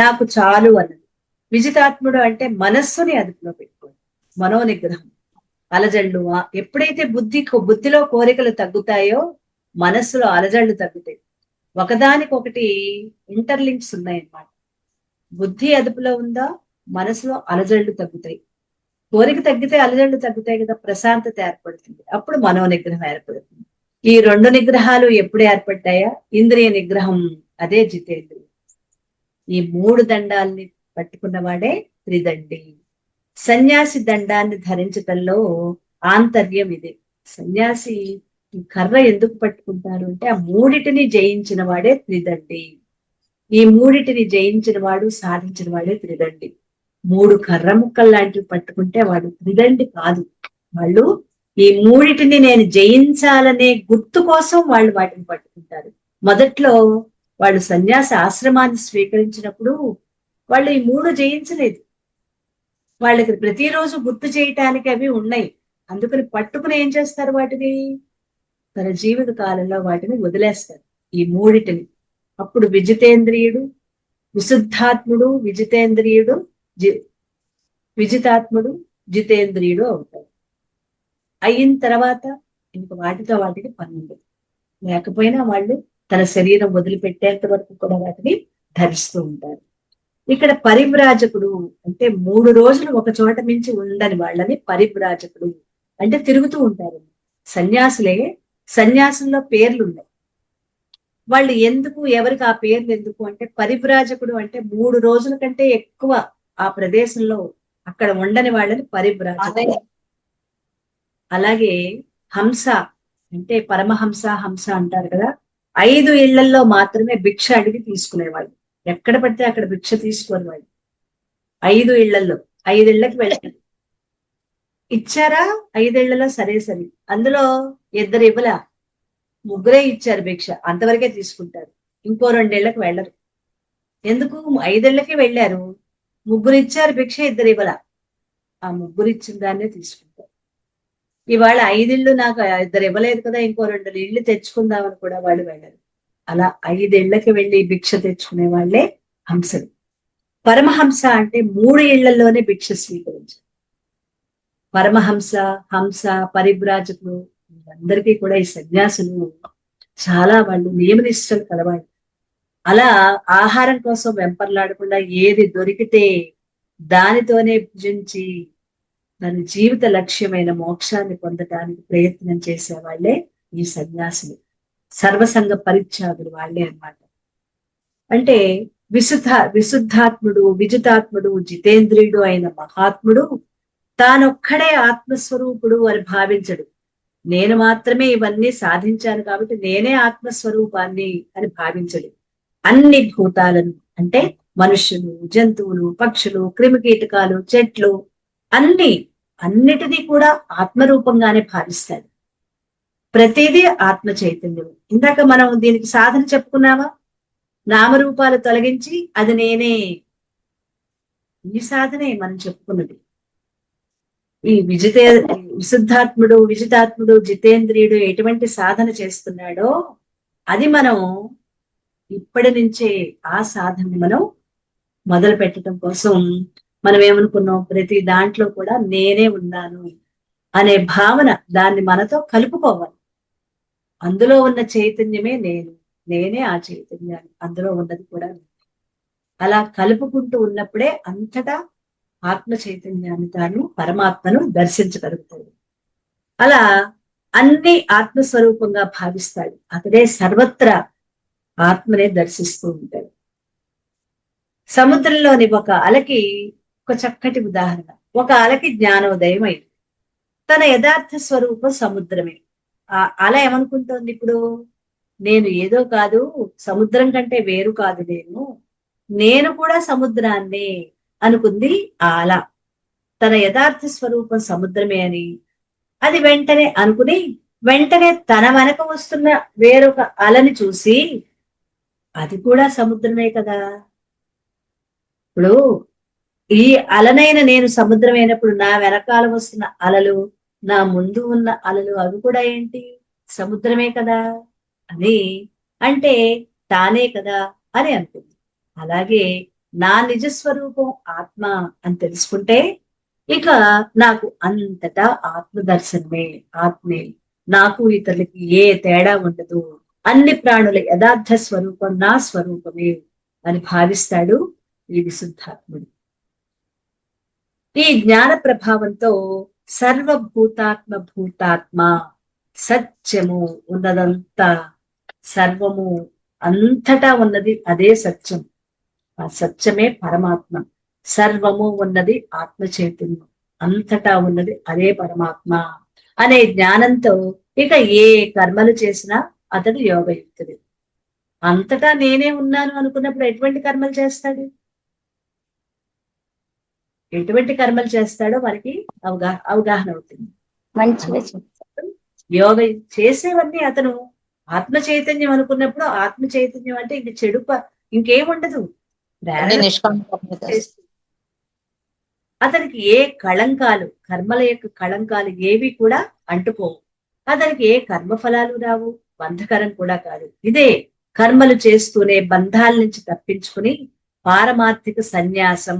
నాకు చాలు అన్నది. విజితాత్ముడు అంటే మనస్సుని అదుపులో పెట్టుకోండి, మనోనిగ్రహం. అలజళ్ళు ఎప్పుడైతే బుద్ధిలో కోరికలు తగ్గుతాయో మనస్సులో అలజళ్ళు తగ్గుతాయి. ఒకదానికొకటి ఇంటర్లింక్స్ ఉన్నాయన్నమాట. బుద్ధి అదుపులో ఉందా మనసులో అలజళ్ళు తగ్గుతాయి. కోరిక తగ్గితే అలజళ్ళు తగ్గుతాయి కదా, ప్రశాంతత ఏర్పడుతుంది. అప్పుడు మనోనిగ్రహం ఏర్పడుతుంది. ఈ 2 నిగ్రహాలు ఎప్పుడు ఏర్పడ్డాయా? ఇంద్రియ నిగ్రహం, అదే జితేంద్రియ. ఈ 3 దండాల్ని పట్టుకున్నవాడే త్రిదండి. సన్యాసి దండాన్ని ధరించటంలో ఆంతర్యం ఇదే. సన్యాసి ఈ కర్ర ఎందుకు పట్టుకుంటారు అంటే ఆ మూడిటిని జయించిన వాడే త్రిదండి. ఈ మూడిటిని జయించిన వాడు, సాధించిన వాడే త్రిదండి. 3 కర్ర ముక్కలు లాంటివి పట్టుకుంటే వాడు త్రిదండి కాదు. వాళ్ళు ఈ మూడిటిని నేను జయించాలనే గుర్తు కోసం వాళ్ళు వాటిని పట్టుకుంటారు. మొదట్లో వాళ్ళు సన్యాస ఆశ్రమాన్ని స్వీకరించినప్పుడు వాళ్ళు ఈ 3 జయించలేదు. వాళ్ళకి ప్రతిరోజు గుర్తు చేయటానికి అవి ఉన్నాయి. అందుకని పట్టుకుని ఏం చేస్తారు వాటిని? తన జీవిత కాలంలో వాటిని వదిలేస్తారు, ఈ మూడిటిని. అప్పుడు విజితేంద్రియుడు, విశుద్ధాత్ముడు, విజితాత్ముడు, జితేంద్రియుడు అవుతాడు. అయిన తర్వాత ఇంక వాటితో వాటికి పని ఉండదు. లేకపోయినా వాళ్ళు తన శరీరం వదిలిపెట్టేంత వరకు కూడా వాటిని ధరిస్తూ ఉంటారు. ఇక్కడ పరివ్రాజకుడు అంటే 3 రోజులు ఒక చోట మించి ఉండని వాళ్ళని పరివ్రాజకుడు అంటే తిరుగుతూ ఉంటారు. సన్యాసులే, సన్యాసంలో పేర్లు ఉన్నాయి. వాళ్ళు ఎందుకు, ఎవరికి ఆ పేర్లు ఎందుకు అంటే, పరివ్రాజకుడు అంటే 3 రోజుల కంటే ఎక్కువ ఆ ప్రదేశంలో అక్కడ ఉండని వాళ్ళని పరివ్రాజకుడు. అలాగే హంస అంటే పరమహంస, హంస అంటారు కదా. 5 ఇళ్లలో మాత్రమే భిక్ష అడిగి తీసుకునేవాళ్ళు. ఎక్కడ పడితే అక్కడ భిక్ష తీసుకుని వాళ్ళు 5 ఇళ్లలో 5 ఇళ్లకి వెళ్ళారు. ఇచ్చారా 5 ఇళ్లలో? సరే సరే. అందులో 2 ఇవ్వలా, 3 ఇచ్చారు భిక్ష, అంతవరకే తీసుకుంటారు. ఇంకో 2 ఇళ్లకు వెళ్ళరు. ఎందుకు? 5 ఇళ్లకి వెళ్ళారు, 3 ఇచ్చారు భిక్ష, 2 ఇవ్వలా. ఆ 3 ఇచ్చిన దాన్నే తీసుకుంటారు. ఇవాళ 5 ఇళ్ళు నాకు 2 ఇవ్వలేదు కదా, ఇంకో 2 ఇళ్ళు తెచ్చుకుందామని కూడా వాళ్ళు వెళ్ళరు. అలా 5 ఇళ్లకి వెళ్ళి భిక్ష తెచ్చుకునే వాళ్ళే హంసలు. పరమహంస అంటే 3 ఇళ్లలోనే భిక్ష స్వీకరించారు. పరమహంస, హంస, పరివ్రాజకులు అందరికీ కూడా ఈ సన్యాసులు చాలా వాళ్ళు నియమనిష్టలు కలవాలి. అలా ఆహారం కోసం వెంపర్లాడకుండా ఏది దొరికితే దానితోనే భుజించి తన జీవిత లక్ష్యమైన మోక్షాన్ని పొందడానికి ప్రయత్నం చేసే వాళ్ళే ఈ సన్యాసులు. సర్వసంగ పరిత్యాగులు వాళ్ళే అన్నమాట. అంటే విశుద్ధాత్ముడు, విజితాత్ముడు, జితేంద్రియుడు అయిన మహాత్ముడు తానొక్కడే ఆత్మస్వరూపుడు అని భావించడు. నేను మాత్రమే ఇవన్నీ సాధించాను కాబట్టి నేనే ఆత్మస్వరూపాన్ని అని భావించడు. అన్ని భూతాలను అంటే మనుష్యులు, జంతువులు, పక్షులు, క్రిమికీటకాలు, చెట్లు అన్నిటినీ కూడా ఆత్మరూపంగానే భావిస్తాడు. ప్రతిదీ ఆత్మ చైతన్యం. ఇందాక మనం దీనికి సాధన చెప్పుకున్నావా? నామరూపాలు తొలగించి అది నేనే. ఈ సాధనే మనం చెప్పుకున్నది. ఈ విశుద్ధాత్ముడు, విజితాత్ముడు, జితేంద్రియుడు ఎటువంటి సాధన చేస్తున్నాడో అది మనం ఇప్పటి నుంచే ఆ సాధనని మనం మొదలు పెట్టడం కోసం మనం ఏమనుకున్నాం, ప్రతి దాంట్లో కూడా నేనే ఉన్నాను అనే భావన, దాన్ని మనతో కలుపుకోవాలి. అందులో ఉన్న చైతన్యమే నేను, నేనే ఆ చైతన్యాన్ని, అందులో ఉన్నది కూడా అలా కలుపుకుంటూ ఉన్నప్పుడే అంతటా ఆత్మ చైతన్యాన్ని, తాను పరమాత్మను దర్శించగలుగుతాడు. అలా అన్ని ఆత్మస్వరూపంగా భావిస్తాడు. అతడే సర్వత్రా ఆత్మనే దర్శిస్తూ ఉంటాడు. సముద్రంలోని ఒక అలకి ఒక చక్కటి ఉదాహరణ. ఒక అలకి జ్ఞానోదయం అయింది. తన యథార్థ స్వరూపం సముద్రమే. ఆ అల ఏమనుకుంటోంది ఇప్పుడు? నేను ఏదో కాదు, సముద్రం కంటే వేరు కాదు నేను కూడా సముద్రాన్నే అనుకుంది ఆ అల. తన యథార్థ స్వరూపం సముద్రమే అని అది వెంటనే అనుకుని, వెంటనే తన వెనక వస్తున్న వేరొక అలని చూసి అది కూడా సముద్రమే కదా. ఇప్పుడు ఈ అలనైన నేను సముద్రమైనప్పుడు నా వెనకాల వస్తున్న అలలు, నా ముందు ఉన్న అలలు, అవి కూడా ఏంటి? సముద్రమే కదా అని అంటే తానే కదా అని అనుకుంది. అలాగే నా నిజస్వరూపం ఆత్మ అని తెలుసుకుంటే ఇక నాకు అంతటా ఆత్మ దర్శనమే, ఆత్మే. నాకు ఇతరులకి ఏ తేడా ఉండదు. అన్ని ప్రాణుల యథార్థ స్వరూపం నా స్వరూపమే అని భావిస్తాడు ఈ విశుద్ధాత్ముడు. ఈ జ్ఞాన ప్రభావంతో సర్వభూతాత్మ భూతాత్మ సత్యము ఉన్నదంతా, సర్వము అంతటా ఉన్నది అదే సత్యం. ఆ సత్యమే పరమాత్మ. సర్వము ఉన్నది ఆత్మ చైతన్యం, అంతటా ఉన్నది అదే పరమాత్మ అనే జ్ఞానంతో ఇక ఏ కర్మలు చేసినా అతడు యోగయుక్తుడు. అంతటా నేనే ఉన్నాను అనుకున్నప్పుడు ఎటువంటి కర్మలు చేస్తాడు? ఎటువంటి కర్మలు చేస్తాడో మనకి అవగాహన అవుతుంది. మంచిగా యోగ చేసేవన్నీ అతను ఆత్మ చైతన్యం అనుకున్నప్పుడు ఆత్మ చైతన్యం అంటే ఇంక చెడు ఇంకేముండదు, అన్ని ప్రేరణ నిష్కామ చేస్తుంది. అతనికి ఏ కళంకాలు, కర్మల యొక్క కళంకాలు ఏవి కూడా అంటుకోవు. అతనికి ఏ కర్మఫలాలు రావు, బంధకరం కూడా కాదు. ఇదే కర్మలు చేస్తూనే బంధాల నుంచి తప్పించుకుని పారమార్థిక సన్యాసం,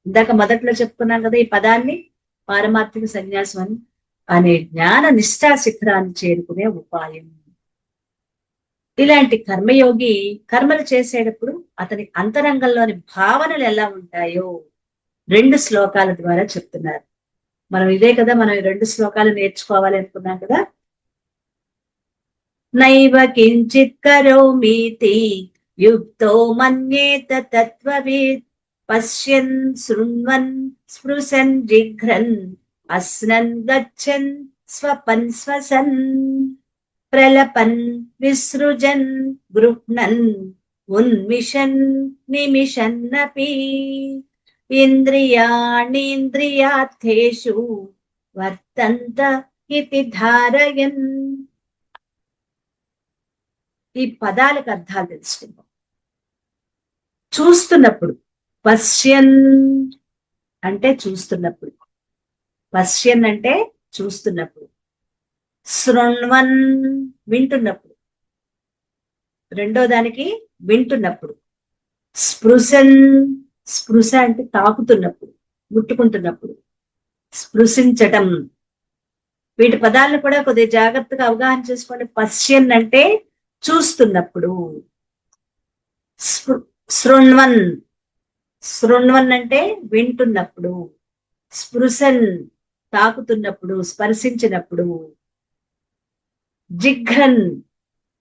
ఇందాక మొదట్లో చెప్పుకున్నాం కదా ఈ పదాన్ని, పారమార్థిక సన్యాసం అని, అనే జ్ఞాన నిష్ఠా శిఖరాన్ని చేరుకునే ఉపాయం. ఇలాంటి కర్మయోగి కర్మలు చేసేటప్పుడు అతని అంతరంగంలోని భావనలు ఎలా ఉంటాయో 2 శ్లోకాల ద్వారా చెప్తున్నారు. మనం ఇదే కదా, మనం ఈ 2 శ్లోకాలు నేర్చుకోవాలి అనుకున్నాం కదా. నైవ కించిత్ కరోమీతి యుక్తో మన్యేత తత్వవిత్ పశ్యన్ శృణ్వన్ స్పృశన్ జిఘ్రన్ అస్నన్ గచ్చన్ స్వపన్ శ్వసన్ ప్రలపన్ విసృజన్ గృహ్ణన్ ఉన్మిషన్ నిమిషన్నపి ఇంద్రియాణీంద్రియార్థేషు వర్తంత ఇతి ధారయన్. ఈ పదాలకు అర్థాలు తెలుసుకుందాం. చూస్తున్నప్పుడు, పశ్యన్ అంటే చూస్తున్నప్పుడు, పశ్యన్ అంటే చూస్తున్నప్పుడు, శృణ్వన్ వింటున్నప్పుడు, రెండో దానికి వింటున్నప్పుడు, స్పృశన్ స్పృశ అంటే తాకుతున్నప్పుడు, ముట్టుకుంటున్నప్పుడు, స్పృశించటం. వీటి పదాలను కూడా కొద్దిగా జాగ్రత్తగా అవగాహన చేసుకోండి. పశ్యన్ అంటే చూస్తున్నప్పుడు, శృణ్వన్ శృణ్వన్ అంటే వింటున్నప్పుడు, స్పృశన్ తాకుతున్నప్పుడు, స్పర్శించినప్పుడు, జిఘ్రన్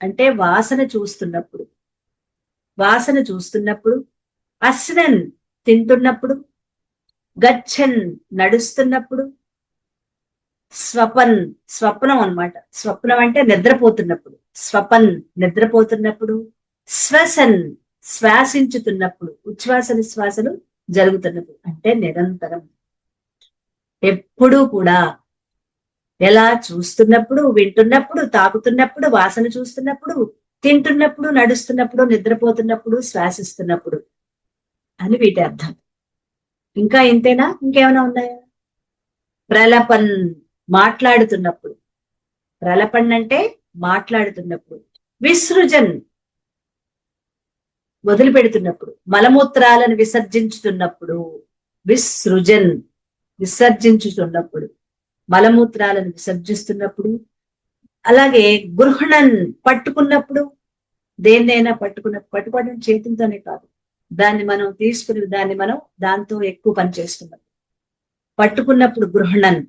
అంటే వాసన చూస్తున్నప్పుడు, వాసన చూస్తున్నప్పుడు, అస్నన్ తింటున్నప్పుడు, గచ్చన్ నడుస్తున్నప్పుడు, స్వపన్ స్వప్నం అన్నమాట, స్వప్నం అంటే నిద్రపోతున్నప్పుడు, స్వపన్ నిద్రపోతున్నప్పుడు, శ్వసన్ శ్వాసించుతున్నప్పుడు, ఉచ్ఛ్వాస నిశ్వాసలు జరుగుతున్నప్పుడు, అంటే నిరంతరం ఎప్పుడూ కూడా. ఎలా చూస్తున్నప్పుడు, వింటున్నప్పుడు, తాకుతున్నప్పుడు, వాసన చూస్తున్నప్పుడు, తింటున్నప్పుడు, నడుస్తున్నప్పుడు, నిద్రపోతున్నప్పుడు, శ్వాసిస్తున్నప్పుడు అని వీటి అర్థం. ఇంకా ఇంతేనా, ఇంకేమైనా ఉన్నాయా? ప్రలపన్ మాట్లాడుతున్నప్పుడు, ప్రలపన్ అంటే మాట్లాడుతున్నప్పుడు, విసృజన్ వదిలిపెడుతున్నప్పుడు, మలమూత్రాలను విసర్జించుతున్నప్పుడు, విసృజన్ విసర్జించుతున్నప్పుడు, మలమూత్రాలను విసర్జిస్తున్నప్పుడు, అలాగే గృహణన్ పట్టుకున్నప్పుడు, దేన్నైనా పట్టుకోవడం చేతులతోనే కాదు, దాన్ని మనం తీసుకుని దాన్ని మనం దాంతో ఎక్కువ పని చేస్తున్నప్పుడు పట్టుకున్నప్పుడు గృహణన్.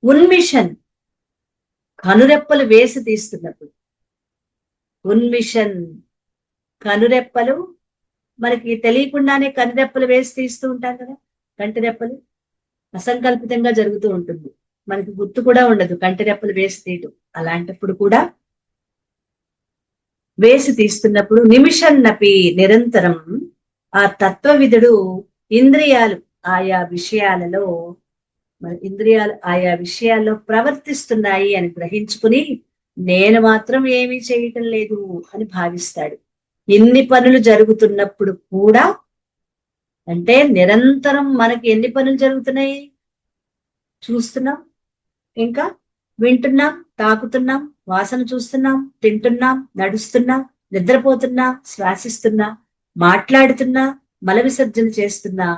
ఉన్మిషన్ కనురెప్పలు వేసి తీస్తున్నప్పుడు, ఉన్మిషన్ కనురెప్పలు మనకి తెలియకుండానే కనురెప్పలు వేసి తీస్తూ ఉంటాం కదా, కంటిరెప్పలు అసంకల్పితంగా జరుగుతూ ఉంటుంది, మనకి గుర్తు కూడా ఉండదు కంటిరెప్పలు వేసి తీయటం. అలాంటప్పుడు కూడా వేసి తీస్తున్నప్పుడు, నిమిషన్నపి నిరంతరం ఆ తత్వవిధుడు ఇంద్రియాలు ఆయా విషయాలలో, ఇంద్రియాలు ఆయా విషయాల్లో ప్రవర్తిస్తున్నాయి అని గ్రహించుకుని నేను మాత్రం ఏమీ చేయటం లేదు అని భావిస్తాడు. ఇన్ని పనులు జరుగుతున్నప్పుడు కూడా, అంటే నిరంతరం మనకి ఎన్ని పనులు జరుగుతున్నాయి, చూస్తున్నాం, ఇంకా వింటున్నాం, తాకుతున్నాం, వాసన చూస్తున్నాం, తింటున్నాం, నడుస్తున్నాం, నిద్రపోతున్నా, శ్వాసిస్తున్నా, మాట్లాడుతున్నా, మల విసర్జన చేస్తున్నా,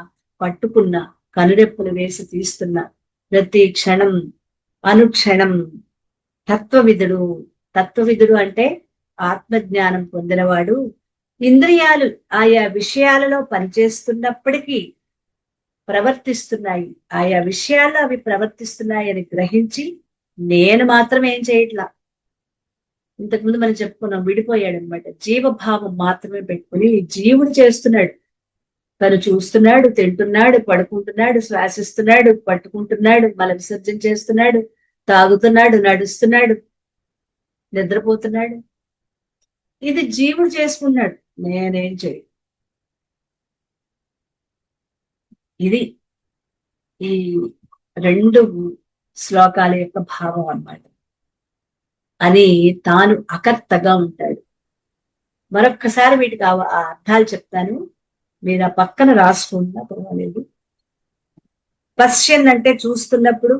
పట్టుకున్నా, కనురెప్పలు వేసి తీస్తున్నా, ప్రతి క్షణం అనుక్షణం తత్వవిధుడు. తత్వవిధుడు అంటే ఆత్మజ్ఞానం పొందినవాడు. ఇంద్రియాలు ఆయా విషయాలలో పనిచేస్తున్నప్పటికీ ప్రవర్తిస్తున్నాయి, ఆయా విషయాల్లో అవి ప్రవర్తిస్తున్నాయి అని గ్రహించి నేను మాత్రం ఏం చేయట్లా. ఇంతకుముందు మనం చెప్పుకున్నాం, విడిపోయాడు అనమాట, జీవభావం మాత్రమే పెట్టుకుని జీవుడు చేస్తున్నాడు. తను చూస్తున్నాడు, తింటున్నాడు, పడుకుంటున్నాడు, శ్వాసిస్తున్నాడు, పట్టుకుంటున్నాడు, మల విసర్జన చేస్తున్నాడు, తాగుతున్నాడు, నడుస్తున్నాడు, నిద్రపోతున్నాడు. ఇది జీవుడు చేసుకున్నాడు, నేనేం చేయ. ఇది ఈ 2 శ్లోకాల యొక్క భావం అన్నమాట. అని తాను అకర్తగా ఉంటాడు. మరొక్కసారి వీటికి ఆ అర్థాలు చెప్తాను, మీరు ఆ పక్కన రాసుకుంటా పర్వాలేదు. పశ్యన్ అంటే చూస్తున్నప్పుడు,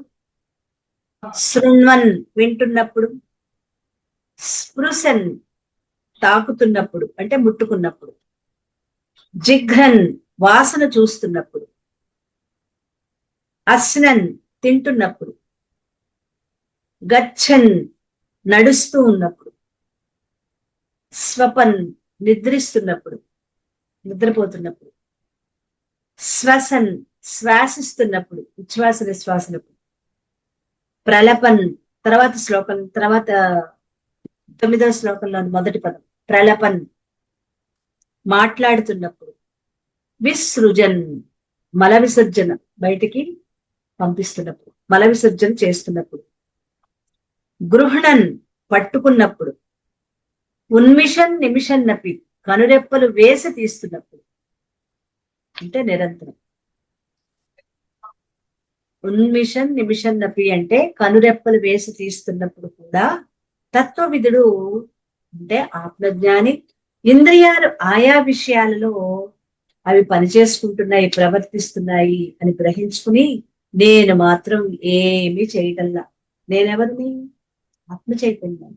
శృణ్వన్ వింటున్నప్పుడు, స్పృశన్ తాకుతున్నప్పుడు అంటే ముట్టుకున్నప్పుడు, జిఘ్రన్ వాసన చూస్తున్నప్పుడు, అస్నన్ తింటున్నప్పుడు, గచ్చన్ నడుస్తూ ఉన్నప్పుడు, స్వపన్ నిద్రిస్తున్నప్పుడు నిద్రపోతున్నప్పుడు, శ్వసన్ శ్వాసిస్తున్నప్పుడు ఉచ్ఛ్వాస నిశ్వాసనప్పుడు, ప్రలపన్ తర్వాత 9వ శ్లోకంలో మొదటి పదం ప్రలపన్ మాట్లాడుతున్నప్పుడు, విసృజన్ మల విసర్జన బయటికి పంపిస్తున్నప్పుడు, మల విసర్జన చేస్తున్నప్పుడు, గృహణన్ పట్టుకున్నప్పుడు, ఉన్మిషన్ నిమిషన్ నపి కనురెప్పలు వేసి తీస్తున్నప్పుడు అంటే నిరంతరం. ఉన్మిషన్ నిమిషన్ నపి అంటే కనురెప్పలు వేసి తీస్తున్నప్పుడు కూడా తత్వవిధుడు అంటే ఆత్మజ్ఞాని ఇంద్రియాలు ఆయా విషయాలలో అవి పనిచేసుకుంటున్నాయి, ప్రవర్తిస్తున్నాయి అని గ్రహించుకుని నేను మాత్రం ఏమీ చేయటంలా, నేనెవరిని? ఆత్మ చైతన్యం,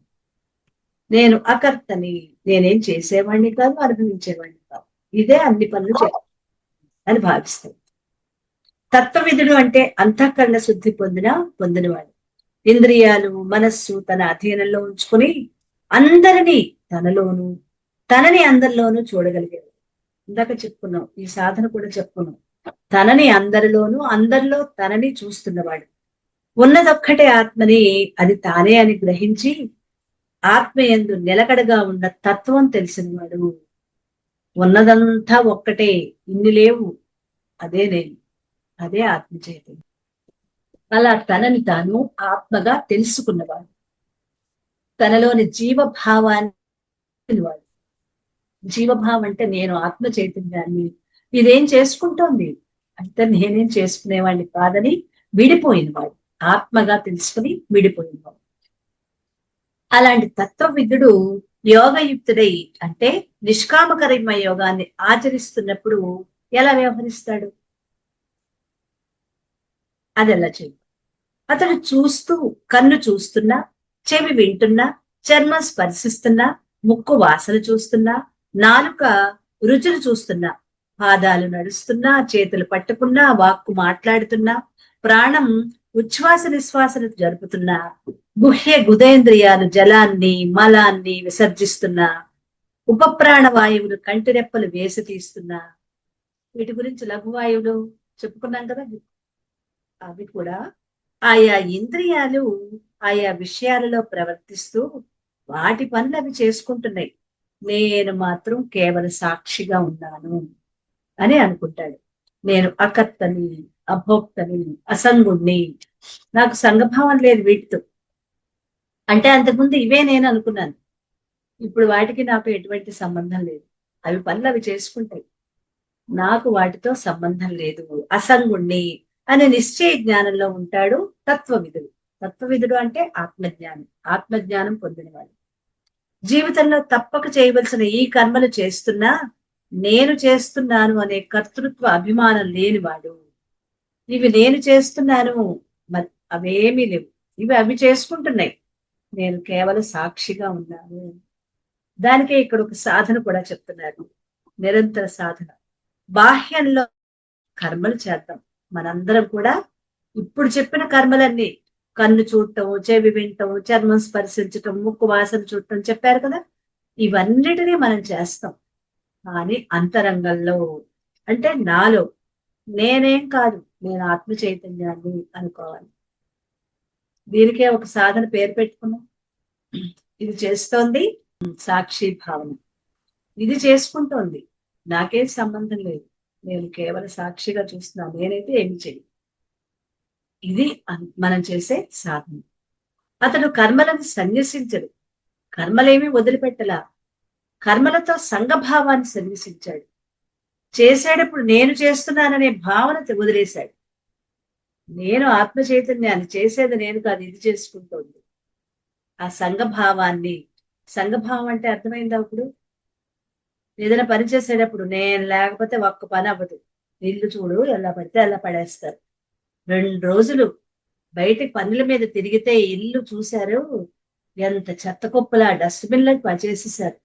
నేను అకర్తని, నేనేం చేసేవాడిని కాదు, అనుభవించేవాడిని కాదు, ఇదే అన్ని పనులు అని భావిస్తాయి. తత్వవిధుడు అంటే అంతఃకరణ శుద్ధి పొందినవాడు, ఇంద్రియాలు మనస్సు తన అధీనంలో ఉంచుకుని అందరినీ తనలోను తనని అందరిలోనూ చూడగలిగేవాడు. ఇందాక చెప్పుకున్నాం, ఈ సాధన కూడా చెప్పుకున్నాం, తనని అందరిలోనూ అందరిలో తనని చూస్తున్నవాడు, ఉన్నదొక్కటే ఆత్మని, అది తానే అని గ్రహించి ఆత్మయందు నిలకడగా ఉన్న తత్వం తెలిసినవాడు, ఉన్నదంతా ఒక్కటే, ఇన్ని లేవు, అదే నేను, అదే ఆత్మ చైతన్యం. అలా తనని తాను ఆత్మగా తెలుసుకున్నవాడు, తనలోని జీవభావాన్ని వాడు. జీవభావం అంటే నేను ఆత్మ చైతన్యాన్ని, ఇదేం చేసుకుంటోంది అంటే నేనేం చేసుకునేవాడిని కాదని విడిపోయిన వాడు, ఆత్మగా తెలుసుకుని విడిపోయిన వాడు. అలాంటి తత్వవిధుడు యోగయుక్తుడై అంటే నిష్కామకరమ యోగాన్ని ఆచరిస్తున్నప్పుడు ఎలా వ్యవహరిస్తాడు? అది ఎలా చేయ అతడు కన్ను చూస్తున్నా, చెవి వింటున్నా, చర్మం స్పర్శిస్తున్నా, ముక్కు వాసన చూస్తున్నా, నాలుక రుచులు చూస్తున్నా, పాదాలు నడుస్తున్నా, చేతులు పట్టుకున్నా, వాక్కు మాట్లాడుతున్నా, ప్రాణం ఉచ్ఛ్వాస నిశ్వాసను జరుపుతున్నా, గుదేంద్రియాలు జలాన్ని మలాన్ని విసర్జిస్తున్నా, ఉపప్రాణ వాయువులు కంటిరెప్పలు వేసి తీస్తున్నా, వీటి గురించి లఘువాయువులు చెప్పుకున్నాం కదా, అవి కూడా ఆయా ఇంద్రియాలు ఆయా విషయాలలో ప్రవర్తిస్తూ వాటి పనులు అవి చేసుకుంటున్నాయి, నేను మాత్రం కేవలం సాక్షిగా ఉన్నాను అని అనుకుంటాడు. నేను అకర్తని, అభోక్తని, అసంగుణ్ణి, నాకు సంఘభావం లేదు వీటితో. అంటే అంతకుముందు ఇవే నేను అనుకున్నాను, ఇప్పుడు వాటికి నాకు ఎటువంటి సంబంధం లేదు, అవి పనులు అవి చేసుకుంటాయి, నాకు వాటితో సంబంధం లేదు, అసంగుణ్ణి అనే నిశ్చయ జ్ఞానంలో ఉంటాడు తత్వవిధుడు. తత్వవిధుడు అంటే ఆత్మజ్ఞానం, ఆత్మజ్ఞానం పొందినవాడు. జీవితంలో తప్పక చేయవలసిన ఈ కర్మలు చేస్తున్నా నేను చేస్తున్నాను అనే కర్తృత్వ అభిమానం లేనివాడు. ఇవి నేను చేస్తున్నాను, మరి అవేమీ లేవు, ఇవి అవి చేసుకుంటున్నాయి, నేను కేవలం సాక్షిగా ఉన్నాను. దానికే ఇక్కడ ఒక సాధన కూడా చెప్తున్నారు, నిరంతర సాధన. బాహ్యంలో కర్మలు చేద్దాం, మనందరం కూడా ఇప్పుడు చెప్పిన కర్మలన్నీ, కన్ను చూడటం, చెవి వినటం, చర్మం స్పర్శించటం, ముక్కు వాసన చూడటం చెప్పారు కదా, ఇవన్నిటినీ మనం చేస్తాం. కానీ అంతరంగంలో అంటే నాలో నేనేం కాదు, నేను ఆత్మ చైతన్యాన్ని అనుకోవాలి. దీనికే ఒక సాధన పేరు పెట్టుకున్నాం, ఇది చేస్తోంది సాక్షి భావన, ఇది చేసుకుంటోంది, నాకేం సంబంధం లేదు, నేను కేవలం సాక్షిగా చూస్తున్నాను, నేనైతే ఏమి చెయ్యి. ఇది మనం చేసే సాధన. అతడు కర్మలను సన్యసించడు, కర్మలేమి వదిలిపెట్టలా, కర్మలతో సంఘభావాన్ని సన్యసించాడు. చేసేటప్పుడు నేను చేస్తున్నాననే భావన వదిలేశాడు. నేను ఆత్మ చైతన్యాన్ని, చేసేది నేను కాదు, ఇది చేసుకుంటోంది ఆ సంఘభావాన్ని, సంఘభావం అంటే అర్థమైందా ఇప్పుడు? ఏదైనా పని చేసేటప్పుడు నేను లేకపోతే ఒక్క పని అవ్వదు. ఇల్లు చూడు ఎలా పడితే అలా పడేస్తారు. 2 రోజులు బయటికి పనుల మీద తిరిగితే ఇల్లు చూశారు, ఎంత చెత్త కుప్పలా డస్ట్బిన్లకు పనిచేసేసారు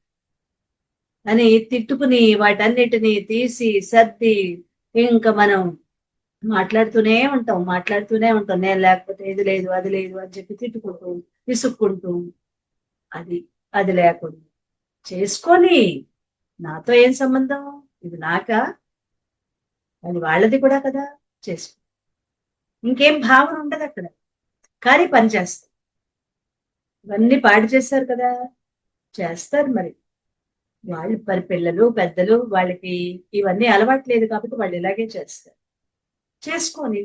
అని తిట్టుకుని వాటన్నిటిని తీసి సర్ది ఇంకా మనం మాట్లాడుతూనే ఉంటాం. నేను లేకపోతే ఇది లేదు అది లేదు అని చెప్పి తిట్టుకుంటూ విసుక్కుంటూ అది అది లేకుండా చేసుకొని నాతో ఏం సంబంధం, ఇది నాకా, అది వాళ్ళది కూడా కదా, చేసుకో. ఇంకేం భావన ఉండదు అక్కడ, కానీ పని చేస్తారు. ఇవన్నీ పాడు చేస్తారు కదా, చేస్తారు మరి. వాళ్ళు మరి పిల్లలు పెద్దలు వాళ్ళకి ఇవన్నీ అలవాట్లేదు కాబట్టి వాళ్ళు ఇలాగే చేస్తారు. చేసుకొని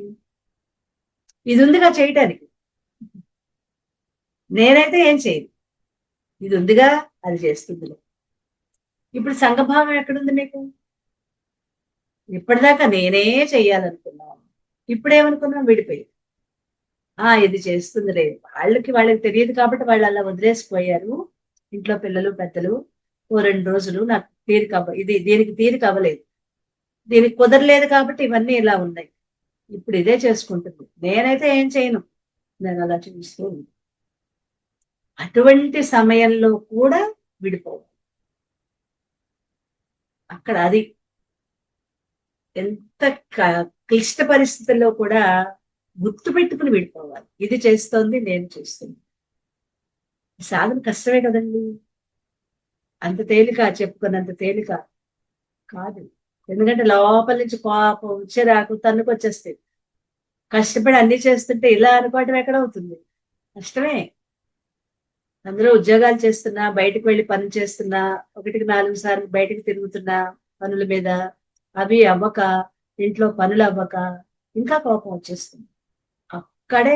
ఇది ఉందిగా చేయటానికి, నేనైతే ఏం చేయను, ఇది ఉందిగా అది చేస్తుందిలే. ఇప్పుడు సంఘభావం ఎక్కడుంది మీకు? ఇప్పటిదాకా నేనే చెయ్యాలనుకున్నాం, ఇప్పుడేమనుకున్నాం, విడిపోయి ఇది చేస్తుందిలే. వాళ్ళకి తెలియదు కాబట్టి వాళ్ళు అలా వదిలేసిపోయారు. ఇంట్లో పిల్లలు పెద్దలు ఓ 2 రోజులు నాకు దీనికి తీరిక అవ్వలేదు, దీనికి కుదరలేదు కాబట్టి ఇవన్నీ ఇలా ఉన్నాయి. ఇప్పుడు ఇదే చేసుకుంటుంది, నేనైతే ఏం చేయను, నేను అలా చూస్తూ ఉంటాను. అటువంటి సమయంలో కూడా విడిపోవు. అక్కడ అది ఎంత క్లిష్ట పరిస్థితుల్లో కూడా గుర్తు పెట్టుకుని విడిపోవాలి. ఇది చేస్తోంది, నేను చేస్తుంది. సాధన కష్టమే కదండి, అంత తేలిక చెప్పుకున్నంత తేలిక కాదు. ఎందుకంటే లోపల నుంచి కోపం చిరాకు తన్నుకొచ్చేస్తాయి. కష్టపడి అన్ని చేస్తుంటే ఇలా అనుకోవటం ఎక్కడ అవుతుంది, కష్టమే. అందులో ఉద్యోగాలు చేస్తున్నా, బయటకు వెళ్ళి పని చేస్తున్నా, 1-4 సార్లు బయటకు తిరుగుతున్నా పనుల మీద, అవి అవ్వక, ఇంట్లో పనులు అవ్వక ఇంకా కోపం వచ్చేస్తుంది. అక్కడే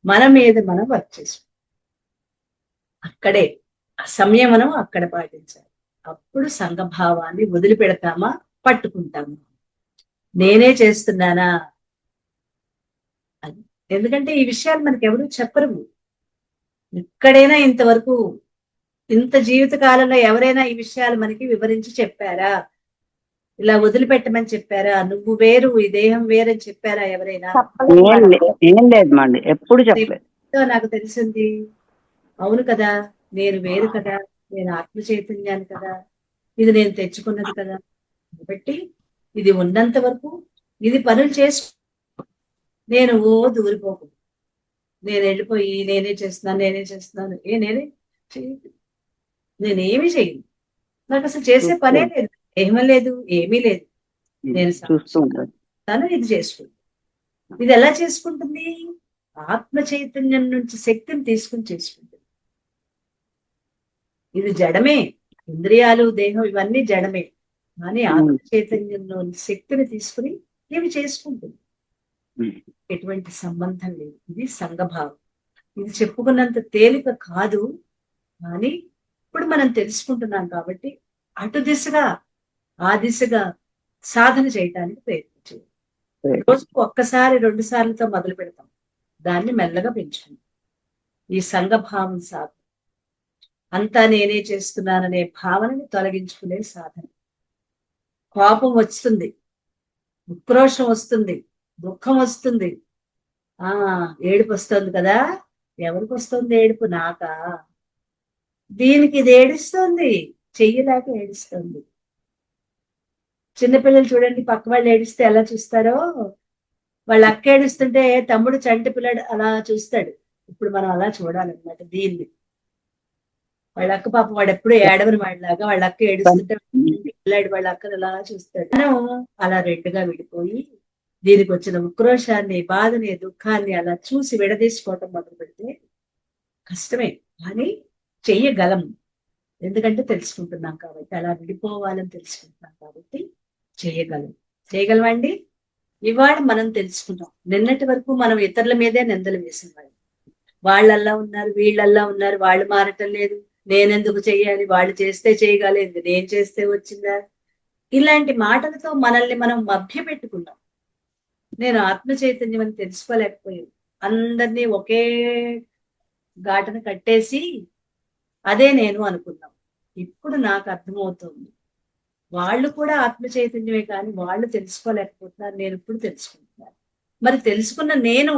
మన మీద మనం వర్క్ చేస్తాం. అక్కడే ఆ సంయమనం అక్కడ పాటించాలి. అప్పుడు సంఘభావాన్ని వదిలిపెడతామా, పట్టుకుంటామా, నేనే చేస్తున్నానా అని. ఎందుకంటే ఈ విషయాలు మనకి ఎవరు చెప్పరు. ఎక్కడైనా ఇంతవరకు, ఇంత జీవిత కాలంలో ఎవరైనా ఈ విషయాలు మనకి వివరించి చెప్పారా? ఇలా వదిలిపెట్టమని చెప్పారా? నువ్వు వేరు ఈ దేహం వేరని చెప్పారా ఎవరైనా? ఏం లేదు మండి, ఎప్పుడు చెప్పలేదు. నాకు తెలిసింది, అవును కదా, నేను వేరు కదా, నేను ఆత్మ చైతన్యాన్ని కదా, ఇది నేను తెచ్చుకున్నది కదా, కాబట్టి ఇది ఉన్నంత వరకు ఇది పనులు చేసు, నేను దూరిపోకు, నేను వెళ్ళిపోయి నేనే చేస్తున్నాను నేనేమి చేయను. నాకు అసలు చేసే పనే లేదు, ఏమీ లేదు, ఏమీ లేదు. నేను చూస్తాను, ఇది చేసుకుంటాను. ఇది ఎలా చేసుకుంటుంది? ఆత్మ చైతన్యం నుంచి శక్తిని తీసుకుని చేసుకుంటుంది. ఇది జడమే, ఇంద్రియాలు దేహం ఇవన్నీ జడమే, కానీ ఆత్మ చైతన్యంలో శక్తిని తీసుకుని ఇవి చేసుకుంటుంది. ఎటువంటి సంబంధం లేదు. ఇది సంఘభావం. ఇది చెప్పుకున్నంత తేలిక కాదు, కానీ ఇప్పుడు మనం తెలుసుకుంటున్నాం కాబట్టి అటు దిశగా ఆ దిశగా సాధన చేయటానికి ప్రయత్నించాలి. రోజుకు 1-2 సార్లతో మొదలు పెడతాం, దాన్ని మెల్లగా పెంచుకుంటాం. ఈ సంఘభావం సాధన అంతా నేనే చేస్తున్నాననే భావనని తొలగించుకునే సాధన. కోపం వస్తుంది, ఉక్రోషం వస్తుంది, దుఃఖం వస్తుంది, ఏడుపు వస్తుంది కదా, ఎవరికి వస్తుంది ఏడుపు? నాకా? దీనికి ఇది ఏడుస్తుంది, చెయ్యలేక ఏడుస్తుంది. చిన్నపిల్లలు చూడండి, పక్క వాళ్ళు ఏడిస్తే ఎలా చూస్తారో, వాళ్ళ అక్క ఏడుస్తుంటే తమ్ముడు చంటి పిల్లడు అలా చూస్తాడు. ఇప్పుడు మనం అలా చూడాలన్నమాట దీన్ని. వాళ్ళ అక్క పాపం వాడు ఎప్పుడు ఏడవని వాడిలాగా, వాళ్ళ అక్క ఏడుస్తుంటే పిల్లాడు వాళ్ళ అక్కను అలా చూస్తాడు. మనం అలా రెండుగా విడిపోయి దీనికి వచ్చిన ఉక్రోషాన్ని, బాధని, దుఃఖాన్ని అలా చూసి విడదీసుకోవటం మొదలు పెడితే కష్టమే, కానీ చెయ్యగలం. ఎందుకంటే తెలుసుకుంటున్నాం కాబట్టి, అలా విడిపోవాలని తెలుసుకుంటున్నాం కాబట్టి చేయగలమండి. ఇవాళ మనం తెలుసుకున్నాం. నిన్నటి వరకు మనం ఇతరుల మీదే నిందలు వేసేవాళ్ళం. వాళ్ళల్లా ఉన్నారు, వీళ్ళల్లా ఉన్నారు, వాళ్ళు మారటం లేదు, నేనెందుకు చెయ్యాలి, వాళ్ళు చేస్తే చేయగలేదు, నేను చేస్తే వచ్చిందా, ఇలాంటి మాటలతో మనల్ని మనం మభ్య పెట్టుకున్నాం. నేను ఆత్మ చైతన్యం అని తెలుసుకోలేకపోయాను. అందరినీ ఒకే ఘాటను కట్టేసి అదే నేను అనుకున్నాం. ఇప్పుడు నాకు అర్థమవుతుంది, వాళ్ళు కూడా ఆత్మ చైతన్యమే, కానీ వాళ్ళు తెలుసుకోలేకపోతున్నారు, నేను ఇప్పుడు తెలుసుకుంటున్నాను. మరి తెలుసుకున్న నేను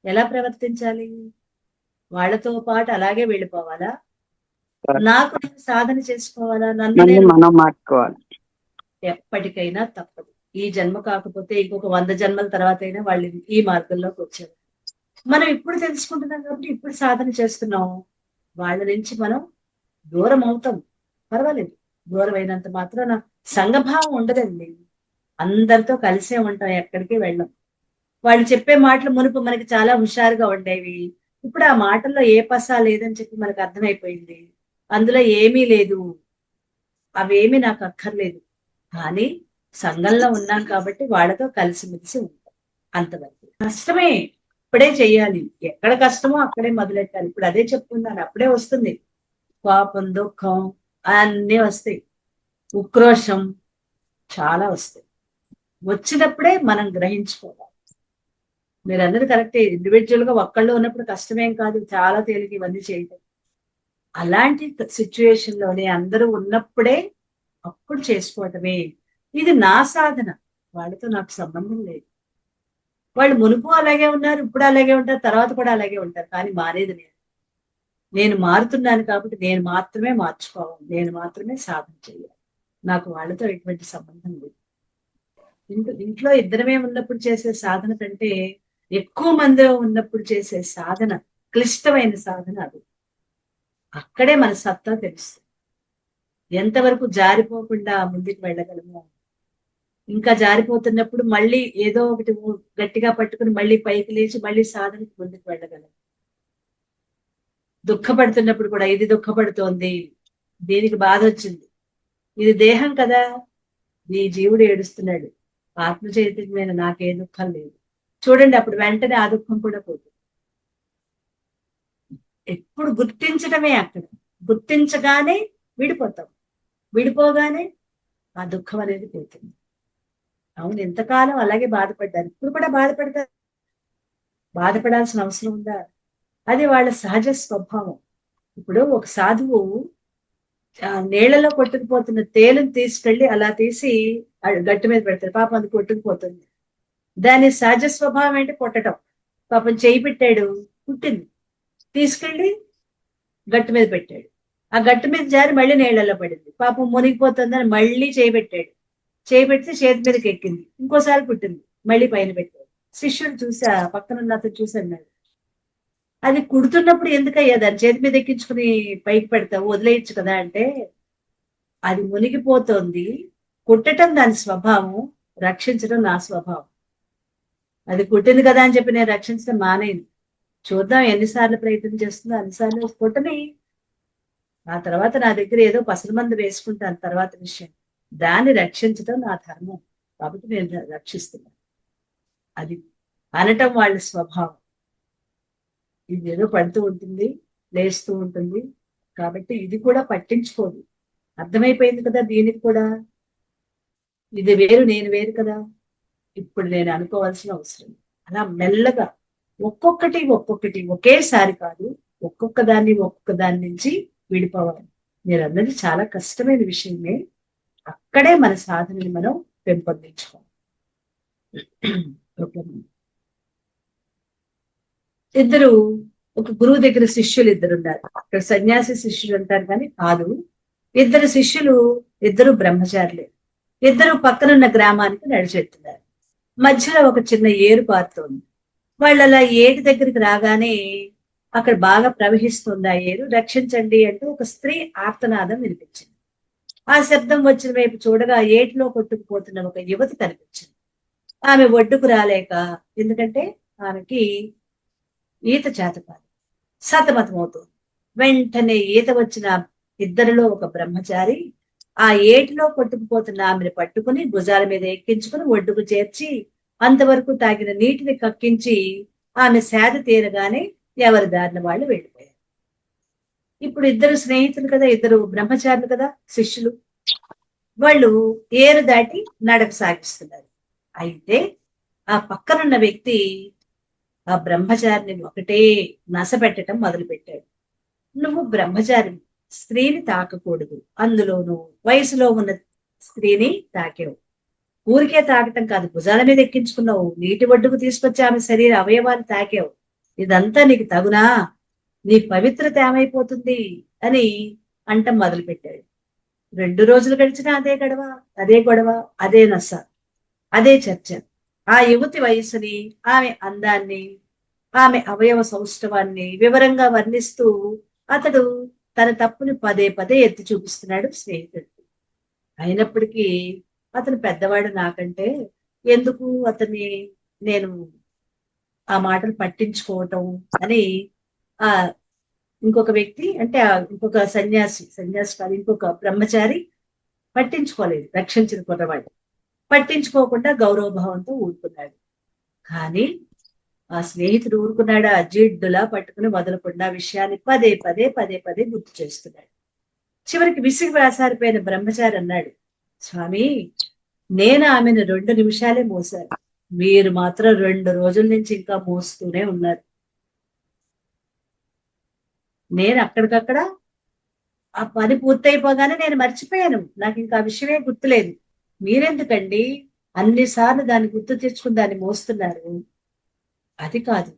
ఎలా ప్రవర్తించాలి? వాళ్ళతో పాటు అలాగే వెళ్ళిపోవాలా? నాకు నేను సాధన చేసుకోవాలా? నన్ను మళ్ళీ నేను మనం మార్చుకోవాలి. ఎప్పటికైనా తప్పదు. ఈ జన్మ కాకపోతే ఇంకొక 100 జన్మల తర్వాత అయినా వాళ్ళు ఈ మార్గంలోకి వచ్చారు. మనం ఇప్పుడు తెలుసుకుంటున్నాం కాబట్టి ఇప్పుడు సాధన చేస్తున్నాం. వాళ్ళ నుంచి మనం దూరం అవుతాం, పర్వాలేదు. దూరం అయినంత మాత్రాన సంఘభావం ఉండదండి. అందరితో కలిసే ఉంటాం, ఎక్కడికి వెళ్ళం. వాళ్ళు చెప్పే మాటలు మునుపు మనకి చాలా హుషారుగా ఉండేవి. ఇప్పుడు ఆ మాటల్లో ఏ పసా లేదని చెప్పి మనకు అర్థమైపోయింది. అందులో ఏమీ లేదు, అవేమీ నాకు అక్కర్లేదు. కానీ సంఘంలో ఉన్నాం కాబట్టి వాళ్ళతో కలిసిమెలిసి ఉంటాం, అంతవరకు. కష్టమే, ఇప్పుడే చెయ్యాలి. ఎక్కడ కష్టమో అక్కడే మొదలెట్టాలి. ఇప్పుడు అదే చెప్తున్నాను, అప్పుడే వస్తుంది. కోపం, దుఃఖం అన్నీ వస్తాయి, ఉక్రోషం చాలా వస్తాయి. వచ్చినప్పుడే మనం గ్రహించుకోవాలి. మీరు అన్నది కరెక్టే. ఇండివిజువల్ గా ఒక్కళ్ళు ఉన్నప్పుడు కష్టమేం కాదు, చాలా తేలిక ఇవన్నీ చేయటం. అలాంటి సిచ్యువేషన్ లోనే అందరూ ఉన్నప్పుడే అప్పుడు చేసుకోవటమే. ఇది నా సాధన, వాళ్ళతో నాకు సంబంధం లేదు. వాళ్ళు మునుపు అలాగే ఉన్నారు, ఇప్పుడు అలాగే ఉంటారు, తర్వాత కూడా అలాగే ఉంటారు. కానీ మారేది నేను. నేను మారుతున్నాను కాబట్టి నేను మాత్రమే మార్చుకోవాలి, నేను మాత్రమే సాధన చేయాలి. నాకు వాళ్ళతో ఎటువంటి సంబంధం లేదు. ఇంట్లో ఇద్దరమే ఉన్నప్పుడు చేసే సాధన కంటే ఎక్కువ మందిలో ఉన్నప్పుడు చేసే సాధన క్లిష్టమైన సాధన అది. అక్కడే మన సత్తా తెలుస్తుంది, ఎంతవరకు జారిపోకుండా ముందుకు వెళ్ళగలము. ఇంకా జారిపోతున్నప్పుడు మళ్ళీ ఏదో ఒకటి గట్టిగా పట్టుకుని మళ్ళీ పైకి లేచి మళ్ళీ సాధనకి ముందుకు వెళ్ళగలం. దుఃఖపడుతున్నప్పుడు కూడా ఇది దుఃఖపడుతోంది, దీనికి బాధ వచ్చింది, ఇది దేహం కదా, ఈ జీవుడు ఏడుస్తున్నాడు, ఆత్మ చైతన్యమైన నాకే దుఃఖం లేదు చూడండి, అప్పుడు వెంటనే ఆ దుఃఖం కూడా పోతుంది. ఎప్పుడు గుర్తించడమే, అక్కడ గుర్తించగానే విడిపోతాం, విడిపోగానే ఆ దుఃఖం అనేది పోతుంది. అవును, ఎంతకాలం అలాగే బాధపడ్డారు, ఇప్పుడు కూడా బాధపడతారు. బాధపడాల్సిన అవసరం ఉందా? అది వాళ్ళ సహజ స్వభావం. ఇప్పుడు ఒక సాధువు నీళ్లలో కొట్టుకుపోతున్న తేలుని తీసుకెళ్లి అలా తీసి గట్టి మీద పెడతారు, పాపం అది కొట్టుకుపోతుంది. దాని సహజ స్వభావం ఏంటి? కొట్టడం. పాపం చేయి పెట్టాడు, పుట్టింది, తీసుకెళ్లి గట్టు మీద పెట్టాడు. ఆ గట్టు మీద జారి మళ్ళీ నీళ్లలో పడింది, పాపం మునిగిపోతుందని మళ్ళీ చేయి పెట్టాడు, చేయి పెడితే చేతి మీదకి ఎక్కింది, ఇంకోసారి పుట్టింది, మళ్ళీ పైన పెట్టాడు. శిష్యుడు చూసా, పక్కనున్న అతను చూసి అన్నాడు, అది కుడుతున్నప్పుడు ఎందుకయ్యా దాని చేతి మీద ఎక్కించుకుని పైకి పెడతావు, వదిలేయచ్చు కదా అంటే, అది మునిగిపోతోంది, కుట్టడం దాని స్వభావం, రక్షించడం నా స్వభావం. అది కుట్టింది కదా అని చెప్పి నేను రక్షించడం మానేను. చూద్దాం ఎన్నిసార్లు ప్రయత్నం చేస్తుందో అన్నిసార్లు కుట్టని. ఆ తర్వాత నా దగ్గర ఏదో పసరు మందు వేసుకుంటాను, తర్వాత విషయం. దాన్ని రక్షించడం నా ధర్మం కాబట్టి నేను రక్షిస్తున్నాను. అది అనటం వాళ్ళ స్వభావం. ఇది ఏదో పడుతూ ఉంటుంది, లేస్తూ ఉంటుంది, కాబట్టి ఇది కూడా పట్టించుకోదు. అర్థమైపోయింది కదా దీనికి కూడా, ఇది వేరు నేను వేరు కదా, ఇప్పుడు నేను అనుకోవాల్సిన అవసరం. అలా మెల్లగా ఒక్కొక్కటి ఒక్కొక్కటి, ఒకేసారి కాదు, ఒక్కొక్క దాన్ని నుంచి విడిపోవాలి. మీరు అన్నది చాలా కష్టమైన విషయమే. అక్కడే మన సాధనని మనం పెంపొందించుకోవాలి. ఇద్దరు, ఒక గురువు దగ్గర శిష్యులు ఇద్దరు ఉన్నారు. ఇక్కడ సన్యాసి శిష్యులు అంటారు కానీ కాదు, ఇద్దరు శిష్యులు, ఇద్దరు బ్రహ్మచారులే. ఇద్దరు పక్కనున్న గ్రామానికి నడిచెడుతున్నారు. మధ్యలో ఒక చిన్న ఏరు పారుతోంది. వాళ్ళు అలా ఏటి దగ్గరికి రాగానే అక్కడ బాగా ప్రవహిస్తుంది ఆ ఏరు, రక్షించండి అంటూ ఒక స్త్రీ ఆర్తనాదం వినిపించింది. ఆ శబ్దం వచ్చిన వైపు చూడగా ఏటిలో కొట్టుకుపోతున్న ఒక యువతి కనిపించింది. ఆమె ఒడ్డుకు రాలేక, ఎందుకంటే ఆమెకి ఈత చేత కాదు, సతమతం అవుతుంది. వెంటనే ఈత వచ్చిన ఇద్దరిలో ఒక బ్రహ్మచారి ఆ ఏటిలో కొట్టుకుపోతున్న ఆమెను పట్టుకుని భుజాల మీద ఎక్కించుకుని ఒడ్డుకు చేర్చి అంతవరకు తాగిన నీటిని కక్కించి ఆమె సేద తీరగానే ఎవరి దారిన వాళ్ళు వెళ్ళిపోయారు. ఇప్పుడు ఇద్దరు స్నేహితులు కదా, ఇద్దరు బ్రహ్మచారులు కదా, శిష్యులు. వాళ్ళు ఏరు దాటి నడక సాగిస్తున్నారు. అయితే ఆ పక్కనున్న వ్యక్తి ఆ బ్రహ్మచారిని ఒకటే నస పెట్టడం మొదలు పెట్టాడు. నువ్వు బ్రహ్మచారి, స్త్రీని తాకకూడదు, అందులోనూ వయసులో ఉన్న స్త్రీని తాకావు. ఊరికే తాకటం కాదు, భుజాల మీద ఎక్కించుకున్నావు, నీటి ఒడ్డుకు తీసుకొచ్చి ఆమె శరీర అవయవాలు తాకావు. ఇదంతా నీకు తగునా? నీ పవిత్రత ఏమైపోతుంది అని అంటం మొదలు పెట్టాడు. 2 రోజులు గడిచినా అదే గొడవ, అదే గొడవ, అదే నస, అదే చర్చ. ఆ యువతి వయసుని, ఆమె అందాన్ని, ఆమె అవయవ సౌష్ఠవాన్ని వివరంగా వర్ణిస్తూ అతడు తన తప్పుని పదే పదే ఎత్తి చూపిస్తున్నాడు స్నేహితుడు. అయినప్పటికీ అతను పెద్దవాడు నాకంటే, ఎందుకు అతన్ని నేను ఆ మాటలు పట్టించుకోవటం అని ఆ ఇంకొక వ్యక్తి, అంటే ఇంకొక సన్యాసి కాదు, ఇంకొక బ్రహ్మచారి పట్టించుకోలేదు. రక్షించిన కుర్రవాడు పట్టించుకోకుండా గౌరవభావంతో ఊరుకున్నాడు. కానీ ఆ స్నేహితుడు ఊరుకున్నాడు, ఆ జిడ్డులా పట్టుకుని వదలకుండా విషయాన్ని పదే పదే పదే పదే గుర్తు చేస్తున్నాడు. చివరికి విసిగి వేసారిపోయిన బ్రహ్మచారి అన్నాడు, స్వామి, నేను ఆమెను 2 నిమిషాలే మోసాను, మీరు మాత్రం 2 రోజుల నుంచి ఇంకా మోస్తూనే ఉన్నారు. నేను అక్కడికక్కడ ఆ పని పూర్తయిపోగానే నేను మర్చిపోయాను, నాకు ఇంకా ఆ విషయమే గుర్తులేదు. మీరెందుకండి అన్నిసార్లు దాన్ని గుర్తు తెచ్చుకుని దాన్ని మోస్తున్నారు? అది కాదు,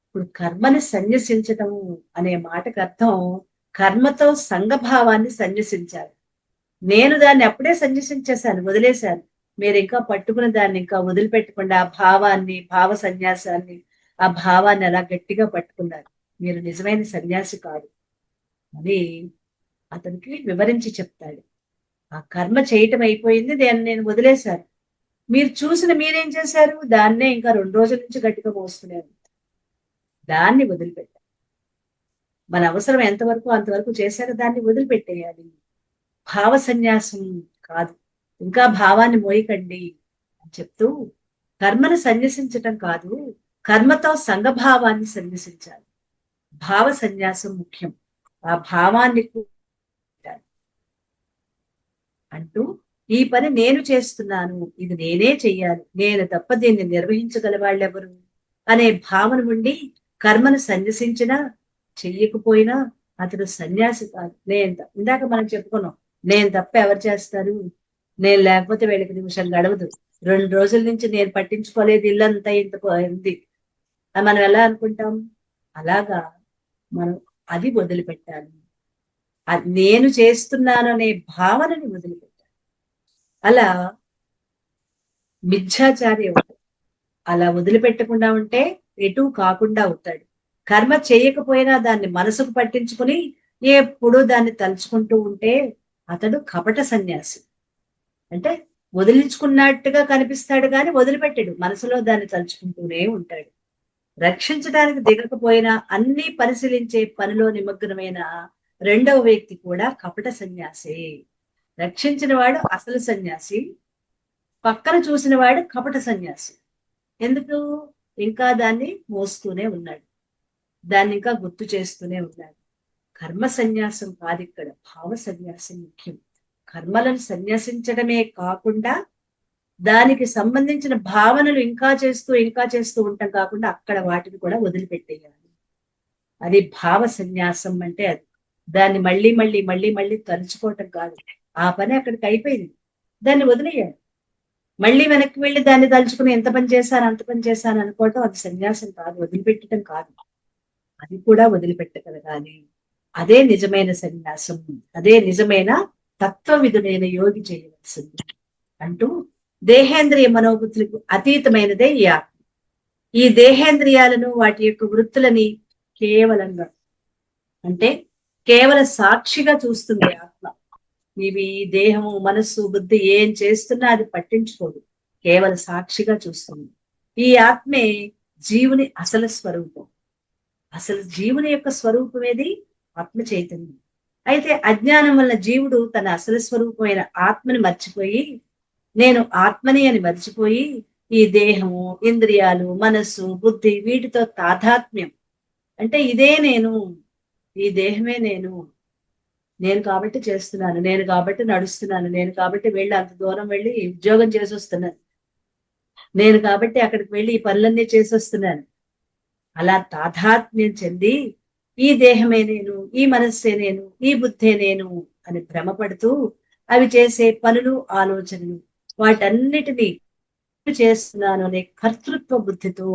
ఇప్పుడు కర్మని సన్యసించటం అనే మాటకు అర్థం కర్మతో సంఘభావాన్ని సన్యసించాలి. నేను దాన్ని అప్పుడే సన్యసించేశాను, వదిలేశాను. మీరు ఇంకా పట్టుకుని దాన్ని ఇంకా వదిలిపెట్టకుండా ఆ భావాన్ని, భావ సన్యాసాన్ని, ఆ భావాన్ని అలా గట్టిగా పట్టుకున్నారు. మీరు నిజమైన సన్యాసి కాదు అని అతనికి వివరించి చెప్తాడు. ఆ కర్మ చేయటం అయిపోయింది, దాన్ని నేను వదిలేశాను. మీరు చూసిన మీరేం చేశారు? దాన్నే ఇంకా 2 రోజుల నుంచి గట్టిగా మోస్తున్నారు. దాన్ని వదిలిపెట్టారు. మన అవసరం ఎంతవరకు అంతవరకు చేశాక దాన్ని వదిలిపెట్టేయాలి. భావ సన్యాసం కాదు, ఇంకా భావాన్ని మోయకండి అని చెప్తూ, కర్మను సన్యసించటం కాదు, కర్మతో సంఘభావాన్ని సన్యసించాలి. భావ సన్యాసం ముఖ్యం. ఆ భావాన్ని అంటూ, ఈ పని నేను చేస్తున్నాను, ఇది నేనే చెయ్యాలి, నేను తప్ప దీన్ని నిర్వహించగల వాళ్ళెవరు అనే భావన ఉండి కర్మను సన్యసించినా చెయ్యకపోయినా అతడు సన్యాసి కాదు. ఇందాక మనం చెప్పుకున్నాం, నేను తప్ప ఎవరు చేస్తారు, నేను లేకపోతే వీళ్ళకి నిమిషం గడవదు, 2 రోజుల నుంచి నేను పట్టించుకోలేదు, ఇల్లంతా ఇంత ఉంది అని మనం ఎలా అనుకుంటాం? అలాగా మనం అది వదిలిపెట్టాలి. నేను చేస్తున్నాను అనే భావనని వదిలిపెట్టాలి. అలా మిథ్యాచారి అవుతాడు. అలా వదిలిపెట్టకుండా ఉంటే ఎటు కాకుండా అవుతాడు. కర్మ చేయకపోయినా దాన్ని మనసుకు పట్టించుకుని ఎప్పుడు దాన్ని తలుచుకుంటూ ఉంటే అతడు కపట సన్యాసి. అంటే వదిలించుకున్నట్టుగా కనిపిస్తాడు కానీ వదిలిపెట్టాడు, మనసులో దాన్ని తలుచుకుంటూనే ఉంటాడు. రక్షించడానికి దిగకపోయినా అన్ని పరిశీలించే పనిలో నిమగ్నమైన రెండవ వ్యక్తి కూడా కపట సన్యాసి. రక్షించిన వాడు అసలు సన్యాసి, పక్కన చూసిన వాడు కపట సన్యాసి. ఎందుకు? ఇంకా దాన్ని మోస్తూనే ఉన్నాడు, దాన్ని ఇంకా గుర్తు చేస్తూనే ఉన్నాడు. కర్మ సన్యాసం కాదు ఇక్కడ, భావ సన్యాసం ముఖ్యం. కర్మలను సన్యాసించడమే కాకుండా దానికి సంబంధించిన భావనలు ఇంకా చేస్తూ ఉంటాం కాకుండా అక్కడ వాటిని కూడా వదిలిపెట్టేయాలి. అది భావ సన్యాసం అంటే. అది దాన్ని మళ్ళీ మళ్ళీ మళ్ళీ మళ్ళీ తలుచుకోవటం కాదు. ఆ పని అక్కడికి అయిపోయింది, దాన్ని వదిలేయాలి. మళ్ళీ వెనక్కి వెళ్ళి దాన్ని తలుచుకుని ఎంత పని చేశాను అంత పని చేశాను అనుకోవటం అది సన్యాసం కాదు, వదిలిపెట్టడం కాదు. అది కూడా వదిలిపెట్టగలగాలి. అదే నిజమైన సన్యాసం, అదే నిజమైన తత్వవిధుడైన యోగి చేయవలసింది అంటూ, దేహేంద్రియ మనోబుద్ధులకు అతీతమైనదే ఈ ఆత్మ. ఈ దేహేంద్రియాలను వాటి యొక్క వృత్తులని కేవలంగా, అంటే కేవల సాక్షిగా చూస్తుంది ఆత్మ. ఇవి దేహము, మనస్సు, బుద్ధి ఏం చేస్తున్నా అది పట్టించుకోదు, కేవలం సాక్షిగా చూస్తుంది. ఈ ఆత్మే జీవుని అసలు స్వరూపం. అసలు జీవుని యొక్క స్వరూపం ఏది? ఆత్మ చైతన్యం. అయితే అజ్ఞానం వల్ల జీవుడు తన అసలు స్వరూపమైన ఆత్మని మర్చిపోయి, నేను ఆత్మని అని మర్చిపోయి ఈ దేహము, ఇంద్రియాలు, మనస్సు, బుద్ధి వీటితో తాదాత్మ్యం, అంటే ఇదే నేను, ఈ దేహమే నేను, నేను కాబట్టి చేస్తున్నాను, నేను కాబట్టి నడుస్తున్నాను, నేను కాబట్టి వెళ్ళి అంత దూరం వెళ్ళి ఉద్యోగం చేసి వస్తున్నాను, నేను కాబట్టి అక్కడికి వెళ్ళి ఈ పనులన్నీ చేసి వస్తున్నాను, అలా తాదాత్మ్యం చెంది ఈ దేహమే నేను, ఈ మనస్సే నేను, ఈ బుద్ధే నేను అని భ్రమపడుతూ అవి చేసే పనులు, ఆలోచనలు వాటన్నిటినీ చేస్తున్నాను అనే కర్తృత్వ బుద్ధితో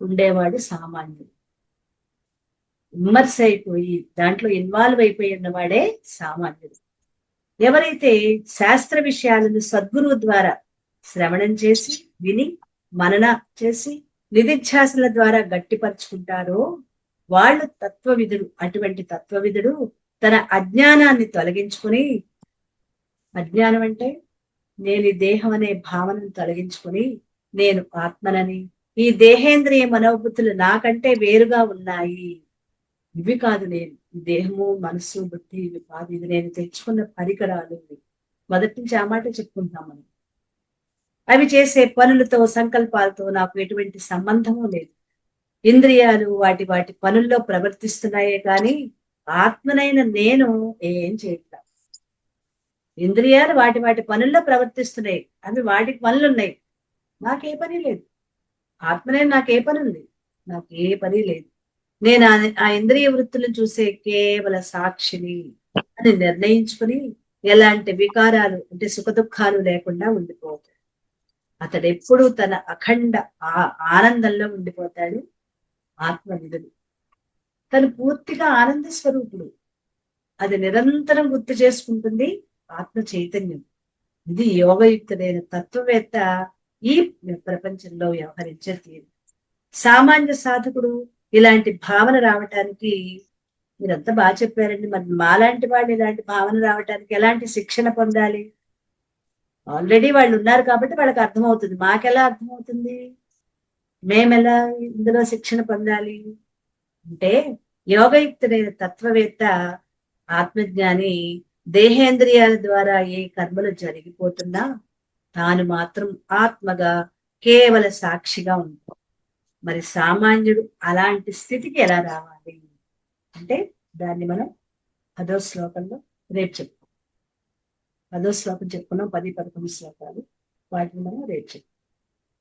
ఉండేవాడు సామాన్యుడు. ఇమ్మర్స్ అయిపోయి దాంట్లో ఇన్వాల్వ్ అయిపోయి ఉన్నవాడే సామాన్యుడు. ఎవరైతే శాస్త్ర విషయాలను సద్గురువు ద్వారా శ్రవణం చేసి విని మనన చేసి నిధిధ్యాసల ద్వారా గట్టిపరుచుకుంటారో వాళ్ళు తత్వవిధుడు. అటువంటి తత్వవిధుడు తన అజ్ఞానాన్ని తొలగించుకుని, అజ్ఞానం అంటే నేను ఈ దేహం అనే భావనను తొలగించుకుని నేను ఆత్మనని, ఈ దేహేంద్రియ మనోబుద్ధులు నాకంటే వేరుగా ఉన్నాయి, ఇవి కాదు నేను, ఈ దేహము మనస్సు బుద్ధి ఇవి కాదు, ఇది నేను తెచ్చుకున్న పరికరాలు. మొదటి నుంచి ఆ మాట చెప్పుకుంటాం మనం. అవి చేసే పనులతో సంకల్పాలతో నాకు ఎటువంటి సంబంధము లేదు. ఇంద్రియాలు వాటి వాటి పనుల్లో ప్రవర్తిస్తున్నాయే కానీ ఆత్మనైన నేను ఏం చేయట్లా. ఇంద్రియాలు వాటి వాటి పనుల్లో ప్రవర్తిస్తున్నాయి, అవి వాటికి పనులు ఉన్నాయి, నాకే పని లేదు. ఆత్మనైన నాకే పని ఉంది? నాకే పని లేదు. నేను ఆ ఇంద్రియ వృత్తులను చూసే కేవల సాక్షిని అని నిర్ణయించుకుని ఎలాంటి వికారాలు అంటే సుఖ దుఃఖాలు లేకుండా ఉండిపోతాడు. అతడు ఎప్పుడూ తన అఖండ ఆనందంలో ఉండిపోతాడు. ఆత్మవిధుడు తను పూర్తిగా ఆనంద స్వరూపుడు. అది నిరంతరం గుర్తు చేసుకుంటుంది ఆత్మ చైతన్యం. ఇది యోగయుక్తుడైన తత్వవేత్త ఈ ప్రపంచంలో వ్యవహరించే తీరు. సామాన్య సాధకుడు ఇలాంటి భావన రావటానికి, మీరంతా బాగా చెప్పారండి, మరి మాలాంటి వాళ్ళు ఇలాంటి భావన రావటానికి ఎలాంటి శిక్షణ పొందాలి? ఆల్రెడీ వాళ్ళు ఉన్నారు కాబట్టి వాళ్ళకి అర్థమవుతుంది. మాకెలా అర్థమవుతుంది? మేమెలా ఇందులో శిక్షణ పొందాలి అంటే, యోగయుక్తుడైన తత్వవేత్త ఆత్మజ్ఞాని దేహేంద్రియాల ద్వారా ఏ కర్మలు జరిగిపోతున్నా తాను మాత్రం ఆత్మగా కేవల సాక్షిగా ఉంటాడు. మరి సామాన్యుడు అలాంటి స్థితికి ఎలా రావాలి అంటే దాన్ని మనం 10వ శ్లోకంలో రేపు చెప్పుకుందాం. 10వ శ్లోకం చెప్పుకున్నాం, 10, 11 శ్లోకాలు, వాటిని మనం రేపు చెప్పుకుందాం.